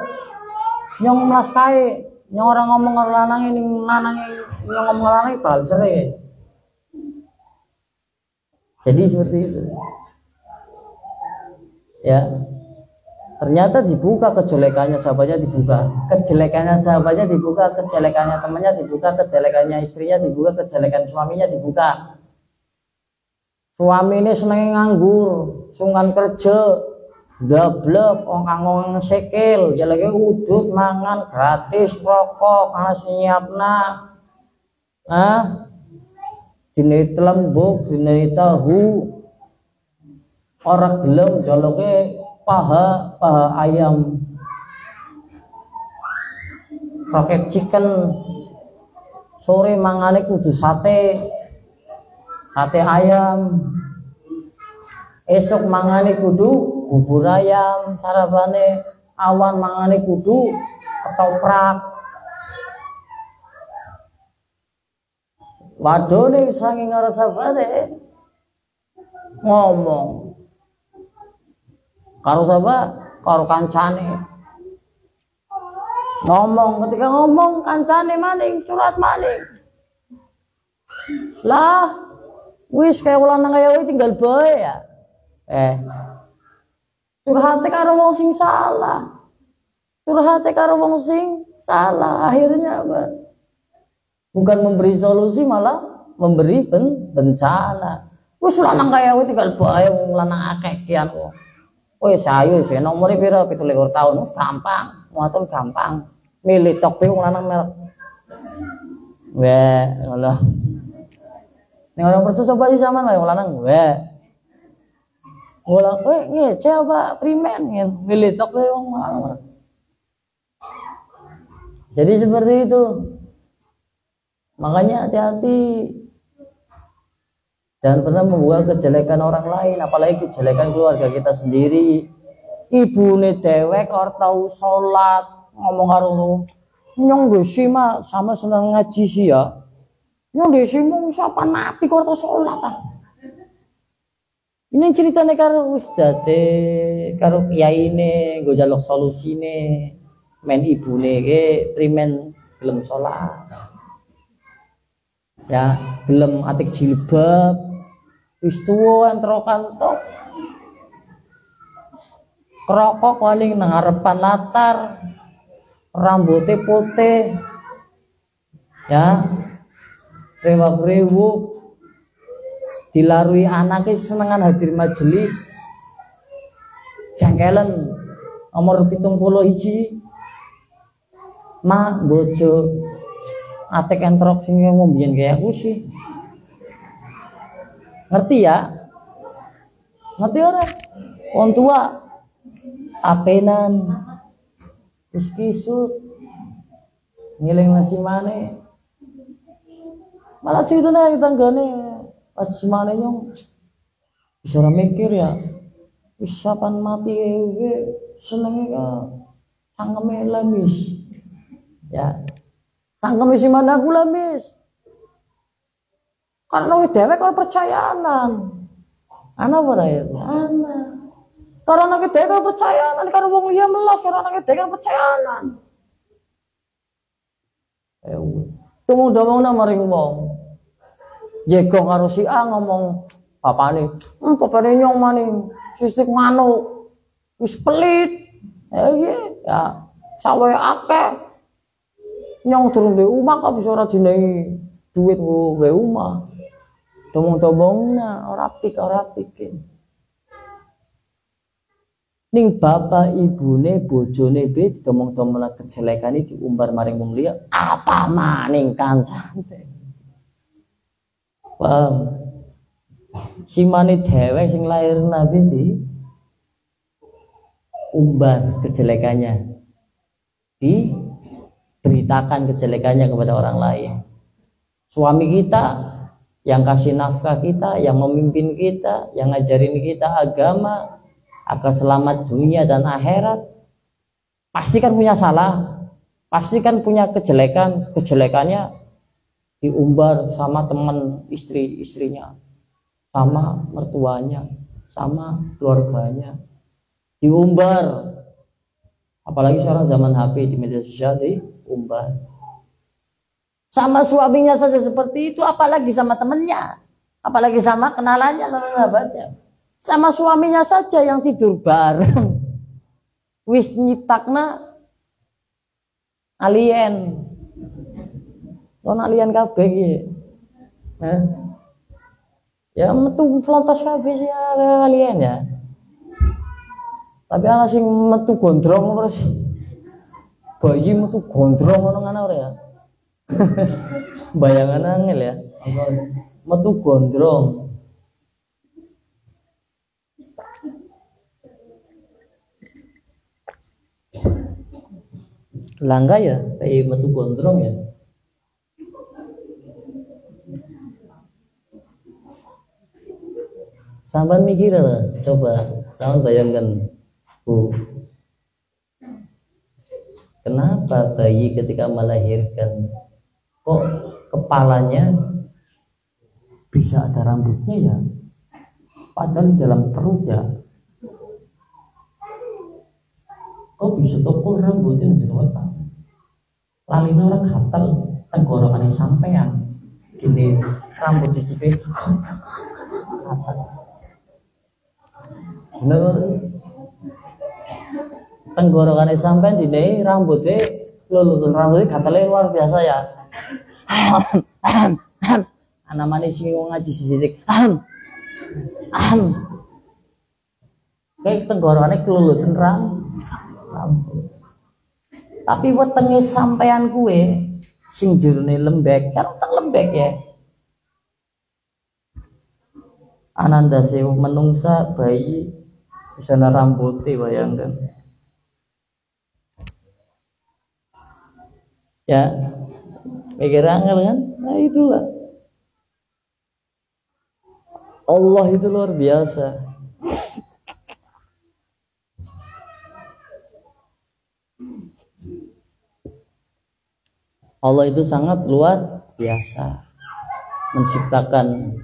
Nyong melas kae, nyong ora ngomong karo lanang ning lanang nyong ngomong karo lanang balsere. Jadi seperti itu. Ya. Ternyata dibuka kejelekannya sahabatnya dibuka, kejelekannya sahabatnya dibuka, kejelekannya temannya dibuka, kejelekannya istrinya dibuka, kejelekan suaminya dibuka. Suami ini seneng nganggur, sungkan kerja, dablek, ongkang sekil, jeleke udut mangan gratis rokok, ngasih nyiapna, dinei telembuk, dinei tahu, orang gelem joloke paha ayam, roket chicken, sore mangane kudu sate ayam, esok mangane kudu bubur ayam, sarabane awan mangane kudu ketoprak. Wadone saking ngrasa bade ngomong karo sahabat, karo kancane ngomong, ketika ngomong kancane maning curhat maning lah wis kaya lanang kaya wae tinggal bae ya curhate karo wong sing salah, curhate karo wong sing salah, akhirnya apa? Bukan memberi solusi malah memberi bencana. Wis lanang kaya wae tinggal bae wong lanang akeh kian kok. Wis ayo sih nomore pira 17 tahun gampang, ngoten gampang. Milih tok wong lanang merek. Weh, ngono. Ning ora percaya coba di zaman wong lanang weh. Ngolah kowe ngece apa primen milih tok wong lanang. Jadi seperti itu. Makanya hati-hati. Jangan pernah membuka kejelekan orang lain, apalagi kejelekan keluarga kita sendiri. Ibune dewek ora tau salat, ngomong karo nyong desi mah sama seneng ngaji sih ya. Nyong desi mung sapa nabi kok ora tau salat ah. Ini ceritanya karo ustadze, karo kiyaine nggo njaluk solusine. Men ibune ke primen gelem salat. Ya, gelem atik jilbab. Wis tuwa entro kantok. Kerokok paling nang ngarepan latar. Rambutnya putih. Ya. Rewak-rewuk. Dilarui anaknya senengan hadir majelis. Jangkelen nomor 71. Mak bojo atik entrok sing ngombiyen kaya aku sih. Ngerti ya? Ngerti ora? Wong tua apenan wis kisut ngiling nasi mane. Malah ceritane tanggane pas semane nyong bisa ora mikir ya. Wis sapan mati senenge ka sangkeme lamis. Ya. Sangkeme si mana aku lamis. Karena wis dhewek kok percayaan. Ana ora ya? Ana. Karena nek dhewek percayaan karo wong liya melas, karena nek dhewek percayaan. Domong-domongna maring wong. Jegong karo si A ngomong bapane, bapane nyong maning sistik manuk. Wis pelit. Ya sawe akeh. Nyong durung duwe omah kok bisa ora dinehi duit nggo omah. Domong-domongna ora pikir. Ning bapak ibune bojone be domong-domongna kejelekane diumbar maring wong liya apa maning kancane. Paham? Simane dhewek sing lahir nabi di umbar kejelekannya, diberitakan kejelekannya kepada orang lain. Suami kita yang kasih nafkah kita, yang memimpin kita, yang ngajarin kita agama akan selamat dunia dan akhirat, pasti kan punya salah, pasti kan punya kejelekannya diumbar sama teman istrinya, sama mertuanya, sama keluarganya, diumbar. Apalagi sekarang zaman HP di media sosial diumbar. Sama suaminya saja seperti itu, apalagi sama temannya, apalagi sama kenalannya, sama sahabatnya. Sama suaminya saja yang tidur bareng wis nyiptakna alien. Non alien kabeh iki. Ya metu flontos kabeh sih alien ya. Tapi ana sing metu gondrong terus bayi metu gondrong ngono ngene ora ya. Bayangan angel ya. Metu gondrong. Langga ya, kayak metu gondrong ya. Sampai mikir lah, coba, sampai bayangkan, kenapa bayi ketika melahirkan kok kepalanya bisa ada rambutnya ya? Padahal di dalam perut ya. Kok bisa toko rambutnya di otak? Lalina orang gatal tenggorokannya sampean gini rambut di cipe bener tenggorokannya sampean gini rambutnya gatalnya luar biasa ya. Anak manis sing ngaji sisidik kayak tenggorokannya kelulutan rambut. Tapi wetenge sampean kue sing jerone lembek, kan tak lembek ya. Ananda sewu menungsa bayi bisa rambutnya bayangkan. Ya, mikir angel kan? Nah itulah. Allah itu luar biasa. Allah itu sangat luar biasa menciptakan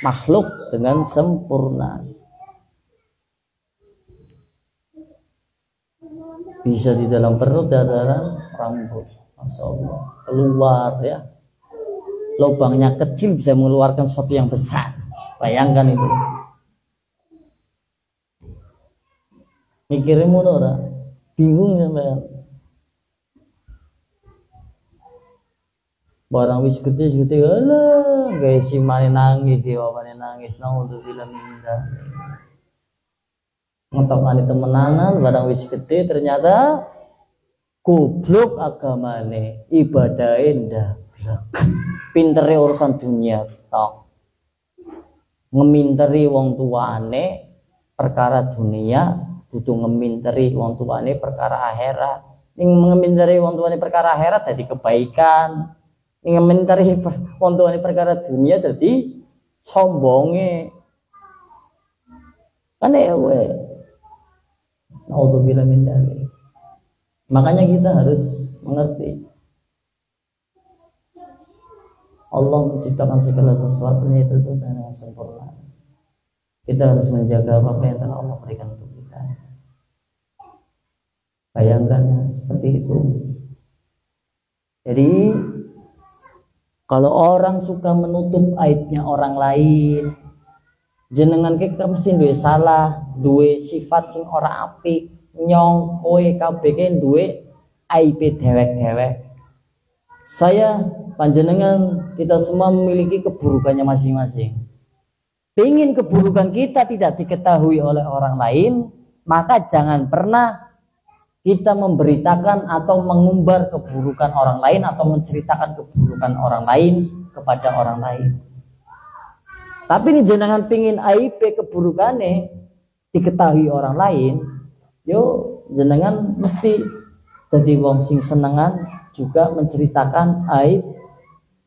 makhluk dengan sempurna. Bisa di dalam perut ada rambut, Masya Allah, keluar ya. Lubangnya kecil bisa mengeluarkan sesuatu yang besar. Bayangkan itu. Mikirin mulu ora? Bingung ya, Mbak. Barang wis gede alah guys si mane nangis dia mane nangis untuk bilang indah ngotokane temenanan barang wis gede ternyata goblok agamane ibadahe ndablek pintere urusan dunia tok ngeminteri wong tuane perkara dunia butuh ngeminteri wong tuane perkara akhirat ning ngeminteri wong tuane perkara akhirat dadi kebaikan ingin mencari pontuan perkara dunia jadi sombonge kan ya we naudzubillah min dzalik. Makanya kita harus mengerti Allah menciptakan segala sesuatunya itu dengan sempurna. Kita harus menjaga apa yang telah Allah berikan untuk kita. Bayangkan seperti itu. Jadi Kalau orang suka menutup aibnya orang lain, jenengan ki mesti duwe salah, duwe sifat sing ora apik, nyong kowe kabeh ki duwe aibe dewek-dewek. Saya, panjenengan, kita semua memiliki keburukannya masing-masing. Ingin keburukan kita tidak diketahui oleh orang lain, maka jangan pernah kita memberitakan atau mengumbar keburukan orang lain atau menceritakan keburukan orang lain kepada orang lain. Tapi ini jenengan pingin aib keburukannya diketahui orang lain, yo jenengan mesti jadi wong sing senengan juga menceritakan aib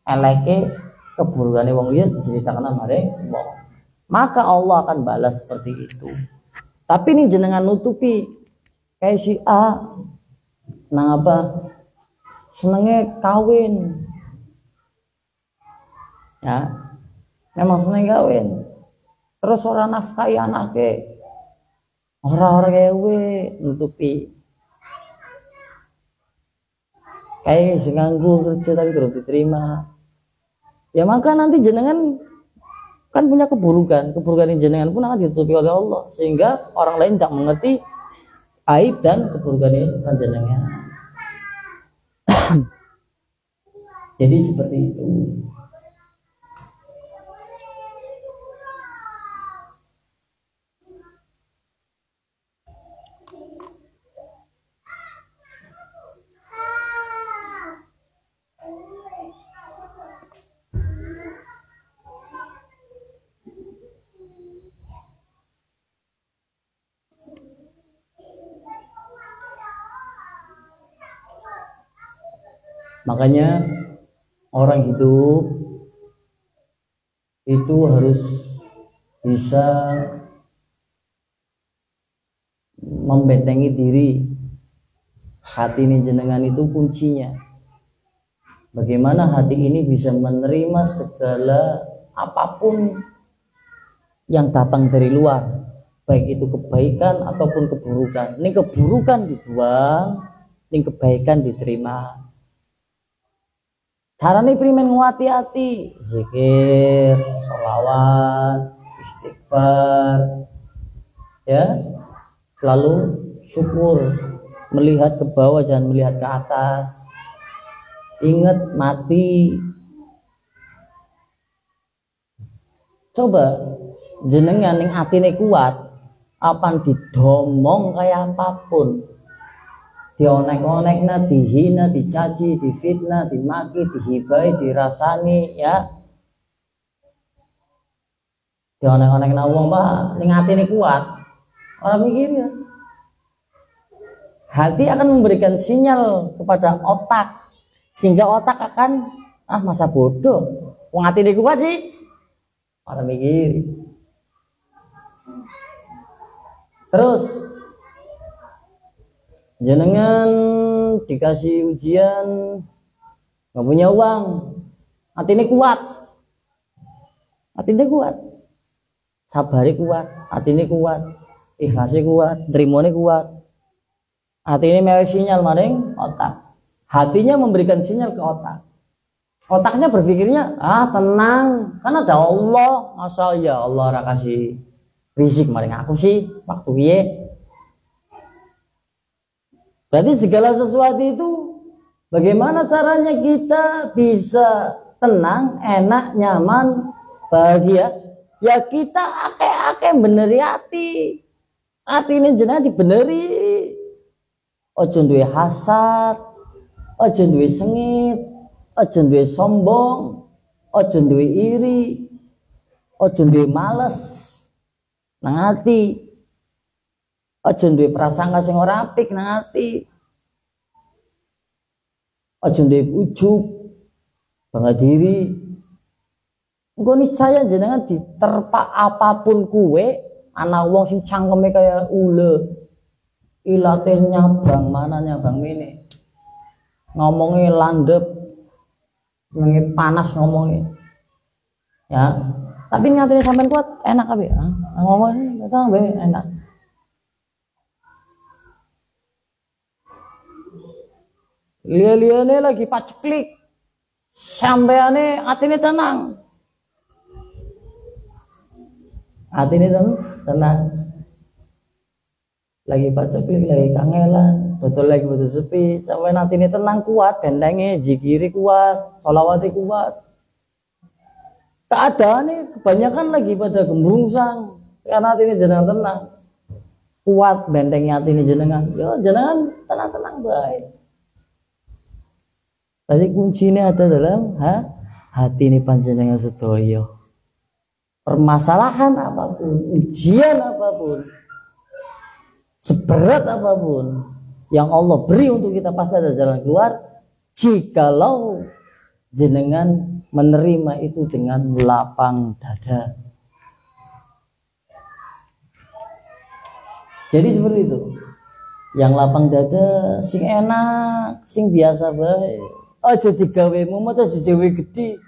eleke keburukannya wong liya diceritakan amare wong. Maka Allah akan balas seperti itu. Tapi ini jenengan nutupi. Kayak si A, nang apa? Senengnya kawin, ya, memang seneng kawin. Terus orang nafkahi anaknya, orang kewe nutupi. Kayak si nganggur kerja tapi belum diterima. Ya maka nanti jenengan kan punya keburukan yang jenengan pun akan ditutupi oleh Allah sehingga orang lain tidak mengerti aib dan keburukan panjenengan. Jadi seperti itu. Makanya orang hidup itu harus bisa membentengi diri. Hati ini jenengan itu kuncinya. Bagaimana hati ini bisa menerima segala apapun yang datang dari luar, baik itu kebaikan ataupun keburukan. Ini keburukan dibuang, ini kebaikan diterima. Caranya primen nguati hati, zikir, sholawat, istighfar, ya, selalu syukur, melihat ke bawah jangan melihat ke atas. Ingat mati. Coba jenengan yang atine kuat, apan didomong kayak apapun. Dionek-onekna, dihina, dicaci, difitnah, dimaki, dihibai, dirasani, ya. Dionek-onekna wong Pak, ning atine kuat. Ora mikir ya. Hati akan memberikan sinyal kepada otak sehingga otak akan masa bodoh. Wong atine kuat sih. Ora mikir. Terus jenengan dikasih ujian nggak punya uang, hatinya kuat, sabari kuat, hatinya kuat, ikhlasnya kuat, nerimone kuat, hatinya mewe sinyal maring otak, hatinya memberikan sinyal ke otak, otaknya berpikirnya tenang, kan ada Allah, asal ya Allah ora kasih rezeki maring aku sih waktu piye. Berarti segala sesuatu itu bagaimana caranya kita bisa tenang, enak, nyaman, bahagia? Ya kita ake-ake beneri hati. Hati ini jenengan dibeneri. Ojo duwe hasad, ojo duwe sengit, ojo duwe sombong, ojo duwe iri, ojo duwe males nang hati. Aja duwe prasangka sing ora apik nang ati. Aja duwe ujub, bangga diri. Engko niscaya jenengan diterpa apapun kuwe, ana wong sing cangkeme kaya ule. Ilate nyabang mana nyabang mene. Ngomongnya landep, ngomongnya panas ngomongnya. Ya, tapi nyatanya sampean kuat enak kabeh. Ngomongnya kabeh enak. Liane lagi paceklik sampeane atine tenang. Atine tenang. Lagi paceklik, lagi kangelan, betul lagi betul sepi, sampai nanti ini tenang kuat, bentengnya, zikiri kuat, sholawati kuat. Keadaannya kebanyakan lagi pada gembungsang, karena hati ini jenengan tenang, kuat bentengnya hati ini jenengan, yo jenengan tenang-tenang baik. Tadi kuncinya ada dalam hati ini panjenengan sedoyo. Permasalahan apapun, ujian apapun, seberat apapun yang Allah beri untuk kita, pasti ada jalan keluar jikalau jenengan menerima itu dengan lapang dada. Jadi seperti itu. Yang lapang dada, sing enak, sing biasa bae. Aja digawe mumet, aja digawe gede.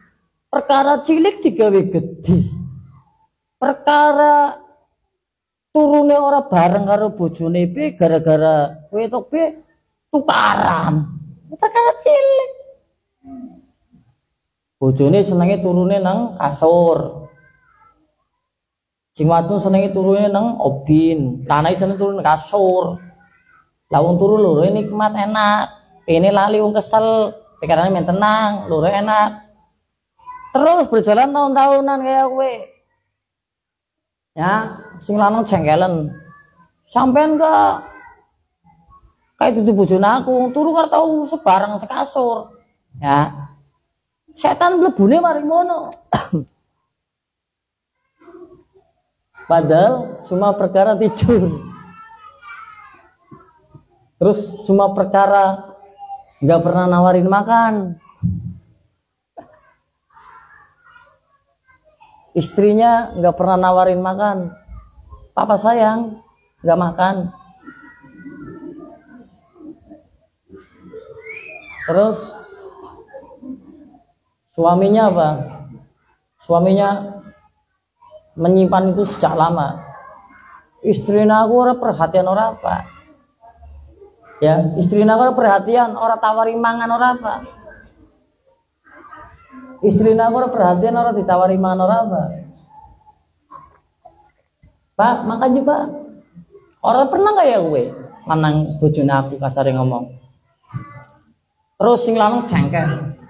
Perkara cilik digawe gede. Perkara turune ora bareng karo bojone be gara-gara kowe tok be tukaran. Perkara cilik. Bojone senenge turune nang kasur. Sing wadon senenge turune nang obin, lanang seneng turune nang kasur. Lah wong turu lho nikmat enak. Pene lali wong kesel, pikiranane men tenang, lho enak. Terus berjalan tahun-tahunan kayak kowe. Ya, sing lanang jengkelen. Sampean enggak kayak dudu bojone aku, turu karo tau sebarang sekasur. Ya. Setan mlebune mari ngono. Padahal cuma perkara tidur. Terus cuma perkara enggak pernah nawarin makan. Istrinya nggak pernah nawarin makan. Papa sayang, nggak makan. Terus suaminya apa? Suaminya menyimpan itu sejak lama. Istrinya aku ora perhatian ora apa. Ya, istrinya aku ora perhatian, ora tawari mangan ora apa. Istrinya aku perhatian orang ditawari mangan orang apa? Pak, makan juga. Orang pernah nggak ya gue manang bojone aku kasare ngomong. Terus sing lanang jengkel,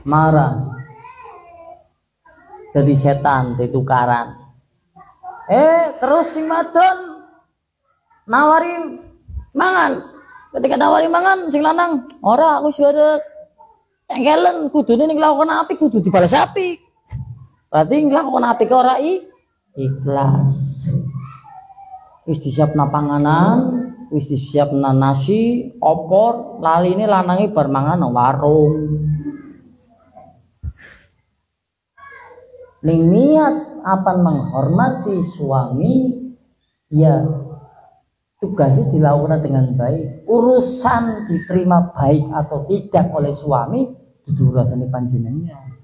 marah, jadi setan, ditukaran. Terus sing wadon nawari mangan. Ketika nawari mangan, sing lanang, ora aku sudah engkelen kudune ning lakon apik kudu dibalas apik. Berarti nglakon apik ora ikhlas. Wis disiapna panganan, wis disiapna nasi, opor, laline lanange bar mangan nang warung. Ning niat apan menghormati suami, ya tugasnya dilakukan dengan baik. Urusan diterima baik atau tidak oleh suami dudu urusane panjenengan.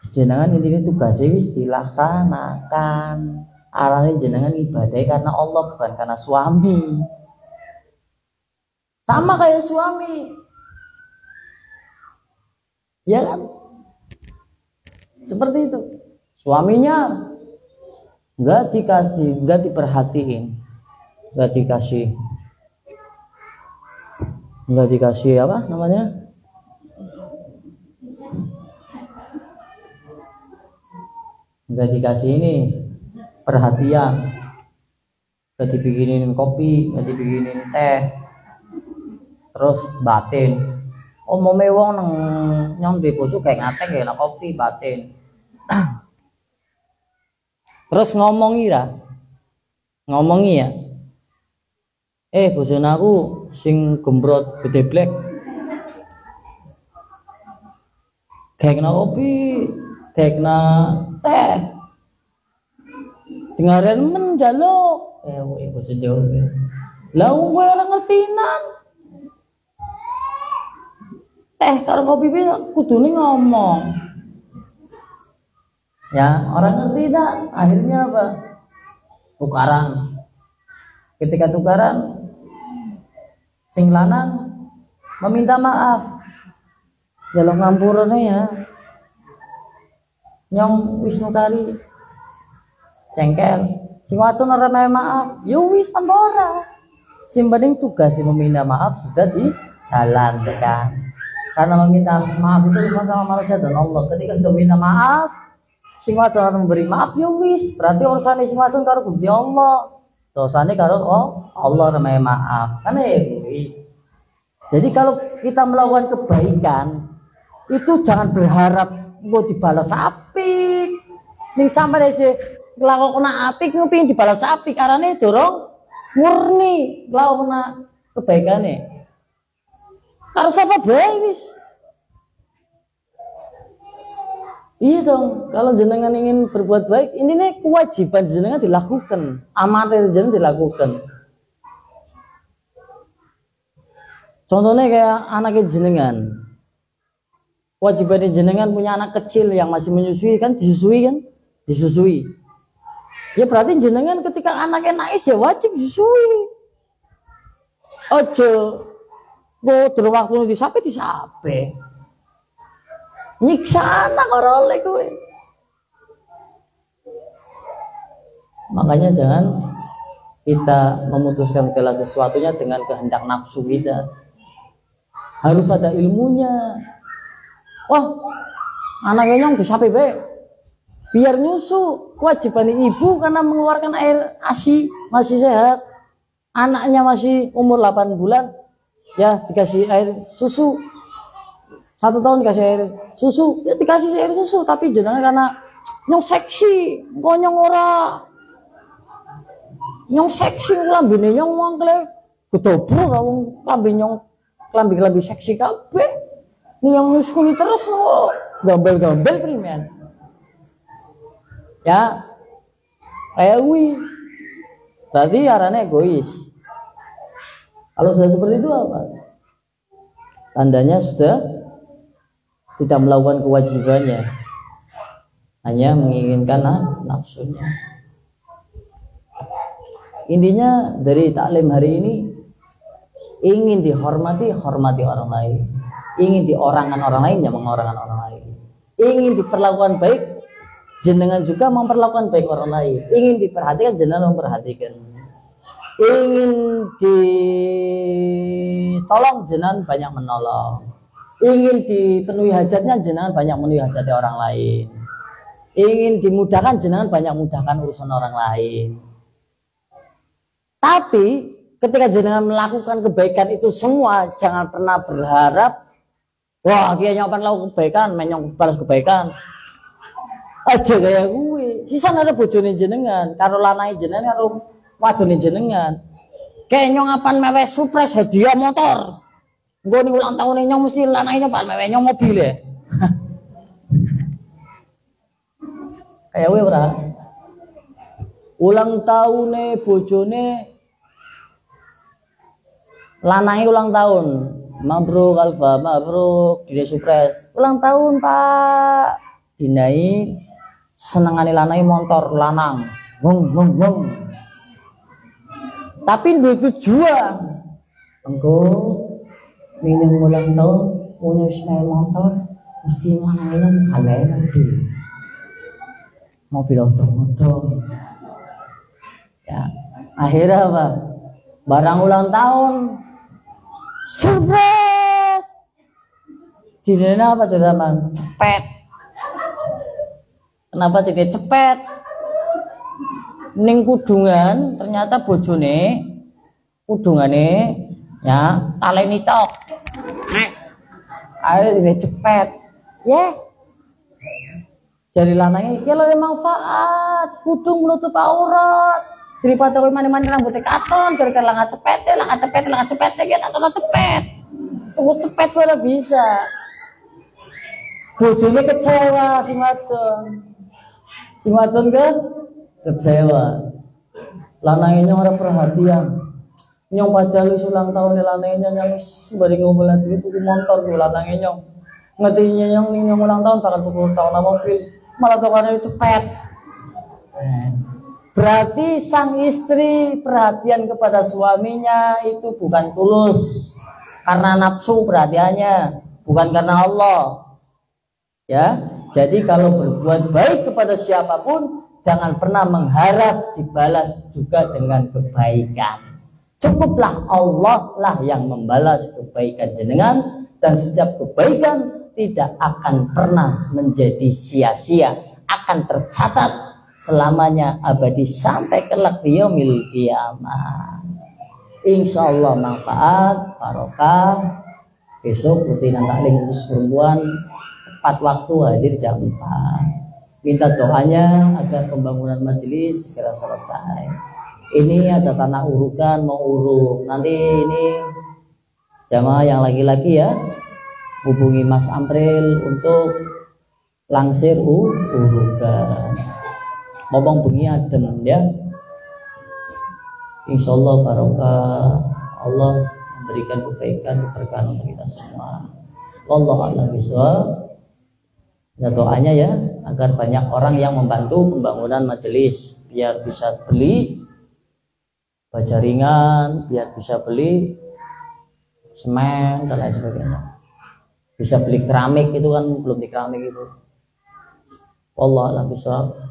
Jenengan intine tugasnya wis dilaksanakan. Arane jenengan ibadah karena Allah bukan karena suami. Sama kayak suami. Ya kan? Seperti itu. Suaminya enggak dikasih, enggak diperhatiin. Enggak dikasih apa namanya? Enggak dikasih ini perhatian, enggak dibikinin kopi, enggak dibikinin teh, terus batin. Omome wong nang nyombe bojo kayak ngateng ya kopi batin. Terus ngomongi ya. Bojone aku sing gembrot gede blek. Kayak kopi, kayak teh. Dengaran menjaluk. Bojone jauh. Lah kowe ora ngertinan. Teh karo kopi kudune ngomong. Ya, orang ngerti dah. Akhirnya apa? Tukaran. Ketika tukaran, sing lanang meminta maaf. jaluk ngampurane ya. Nyong Wisnu Kari cengkel. Sing wadon ora maaf, yo wis tanpa ora. Sing penting tugas meminta maaf sudah dijalankan. Karena meminta maaf itu urusan sama manusia dan Allah. Ketika sudah minta maaf, sing wadon ora memberi maaf, yo wis. Berarti urusane sing wadon karo Gusti Allah. Dosane karo Allah ora maaf. Kan jadi kalau kita melakukan kebaikan itu jangan berharap engko dibalas apik. Ning sampeyan sih nglakoni apik ngepin dibalas apik karane dorong murni nglakoni kebaikane. Karo sapa bae wis. Iya dong, kalau jenengan ingin berbuat baik, ini kewajiban jenengan dilakukan, amanat jenengan dilakukan. Contohnya kayak anaknya jenengan, kewajiban jenengan punya anak kecil yang masih menyusui kan, disusui. Ya berarti jenengan ketika anaknya nangis ya wajib disusui. Ojo, go terus waktu disape. Nyiksa anak orang oleh gue. Makanya jangan kita memutuskan segala sesuatunya dengan kehendak nafsu kita. Harus ada ilmunya. Wah, anaknya nyong disape be. Biar nyusu, kewajiban ibu karena mengeluarkan air ASI masih sehat. Anaknya masih umur 8 bulan, ya dikasih air susu. 1 tahun dikasih air susu, ya dikasih air susu, tapi jenengan karena nyong seksi, nyong ora. Nyong seksi lambene nyong mangkle gedobro kamu lambe nyong klambi seksi kabeh. Ning yang nyusui terus kok gambel-gambel primen. Ya. Kayak wi. Tadi arane egois. Kalau sudah seperti itu apa? Tandanya sudah tidak melakukan kewajibannya, hanya menginginkan nafsunya. Intinya dari taklim hari ini, ingin dihormati, hormati orang lain. Ingin diorangkan orang lain, ya mengorangkan orang lain. Ingin diperlakukan baik, jenengan juga memperlakukan baik orang lain. Ingin diperhatikan, jenengan memperhatikan. Ingin ditolong, jenengan banyak menolong. Ingin dipenuhi hajatnya, jenengan banyak memenuhi hajatnya orang lain. Ingin dimudahkan, jenengan banyak mudahkan urusan orang lain. Tapi ketika jenengan melakukan kebaikan itu semua, jangan pernah berharap, wah dia nyopan lakukan kebaikan, menyong balas kebaikan. Aja kayak gue. Sisa ada bojone jenengan, karo lanai jenengan, karo wadone jenengan. Kayak nyong apan mewe surprise hadiah motor. Gue nih ulang tahun nyong mesti lanainya pak mewe nyong mobil ya. Kayak gue ora. Ulang tahun bojone lanai ulang tahun. Mabruk Alfa, mabruk dia surprise. Ulang tahun pak. Dinai senengane lanai motor lanang. Wong. Tapi duwe tujuan. Engko minum ulang tahun punya sepeda motor mesti mana mobil otomotor ya. Akhirnya apa, barang ulang tahun surprise dinena apa teman cepet. Kenapa tidak cepet? Ning kudungan ternyata bojone kudungane ya taleni tok. Akhirnya dia cepet. Ya. Jadi lanangnya ya lebih manfaat, kudung menutup aurat. Daripada kowe mani-mani rambutnya katon, gara-gara langat cepet, ya tak cepet. Tunggu cepet ora bisa. Bojone kecewa si wadon kan kecewa. Lanangnya ora perhatian. Nyong padahal ulang tahun lanangnya nyong sembari ngumpul duit tuku motor ku lanangnya nyong. Ngetinya nyong ulang tahun bakal tuku tahun mobil, malah tukane cepet. Berarti sang istri perhatian kepada suaminya itu bukan tulus karena nafsu perhatiannya, bukan karena Allah. Ya, jadi kalau berbuat baik kepada siapapun, jangan pernah mengharap dibalas juga dengan kebaikan. Cukuplah Allah lah yang membalas kebaikan jenengan, dan setiap kebaikan tidak akan pernah menjadi sia-sia, akan tercatat selamanya abadi sampai kelak yaumil qiyamah. Insyaallah manfaat, barokah. Besok rutinan taklim khusus perempuan tepat waktu hadir jam 4. Minta doanya agar pembangunan majelis segera selesai. Ini ada tanah urukan mau uruk. Nanti ini jamaah yang laki-laki ya, hubungi Mas April untuk langsir urukan. Ngomong bunyi adem ya. Insyaallah barokah, Allah memberikan kebaikan keberkahan untuk kita semua. Wallahu a'lam bishawab. Nah, doanya ya agar banyak orang yang membantu pembangunan majelis, biar bisa beli baja ringan, biar bisa beli semen dan lain sebagainya, bisa beli keramik, itu kan belum di keramik itu. Wallahu a'lam bishawab.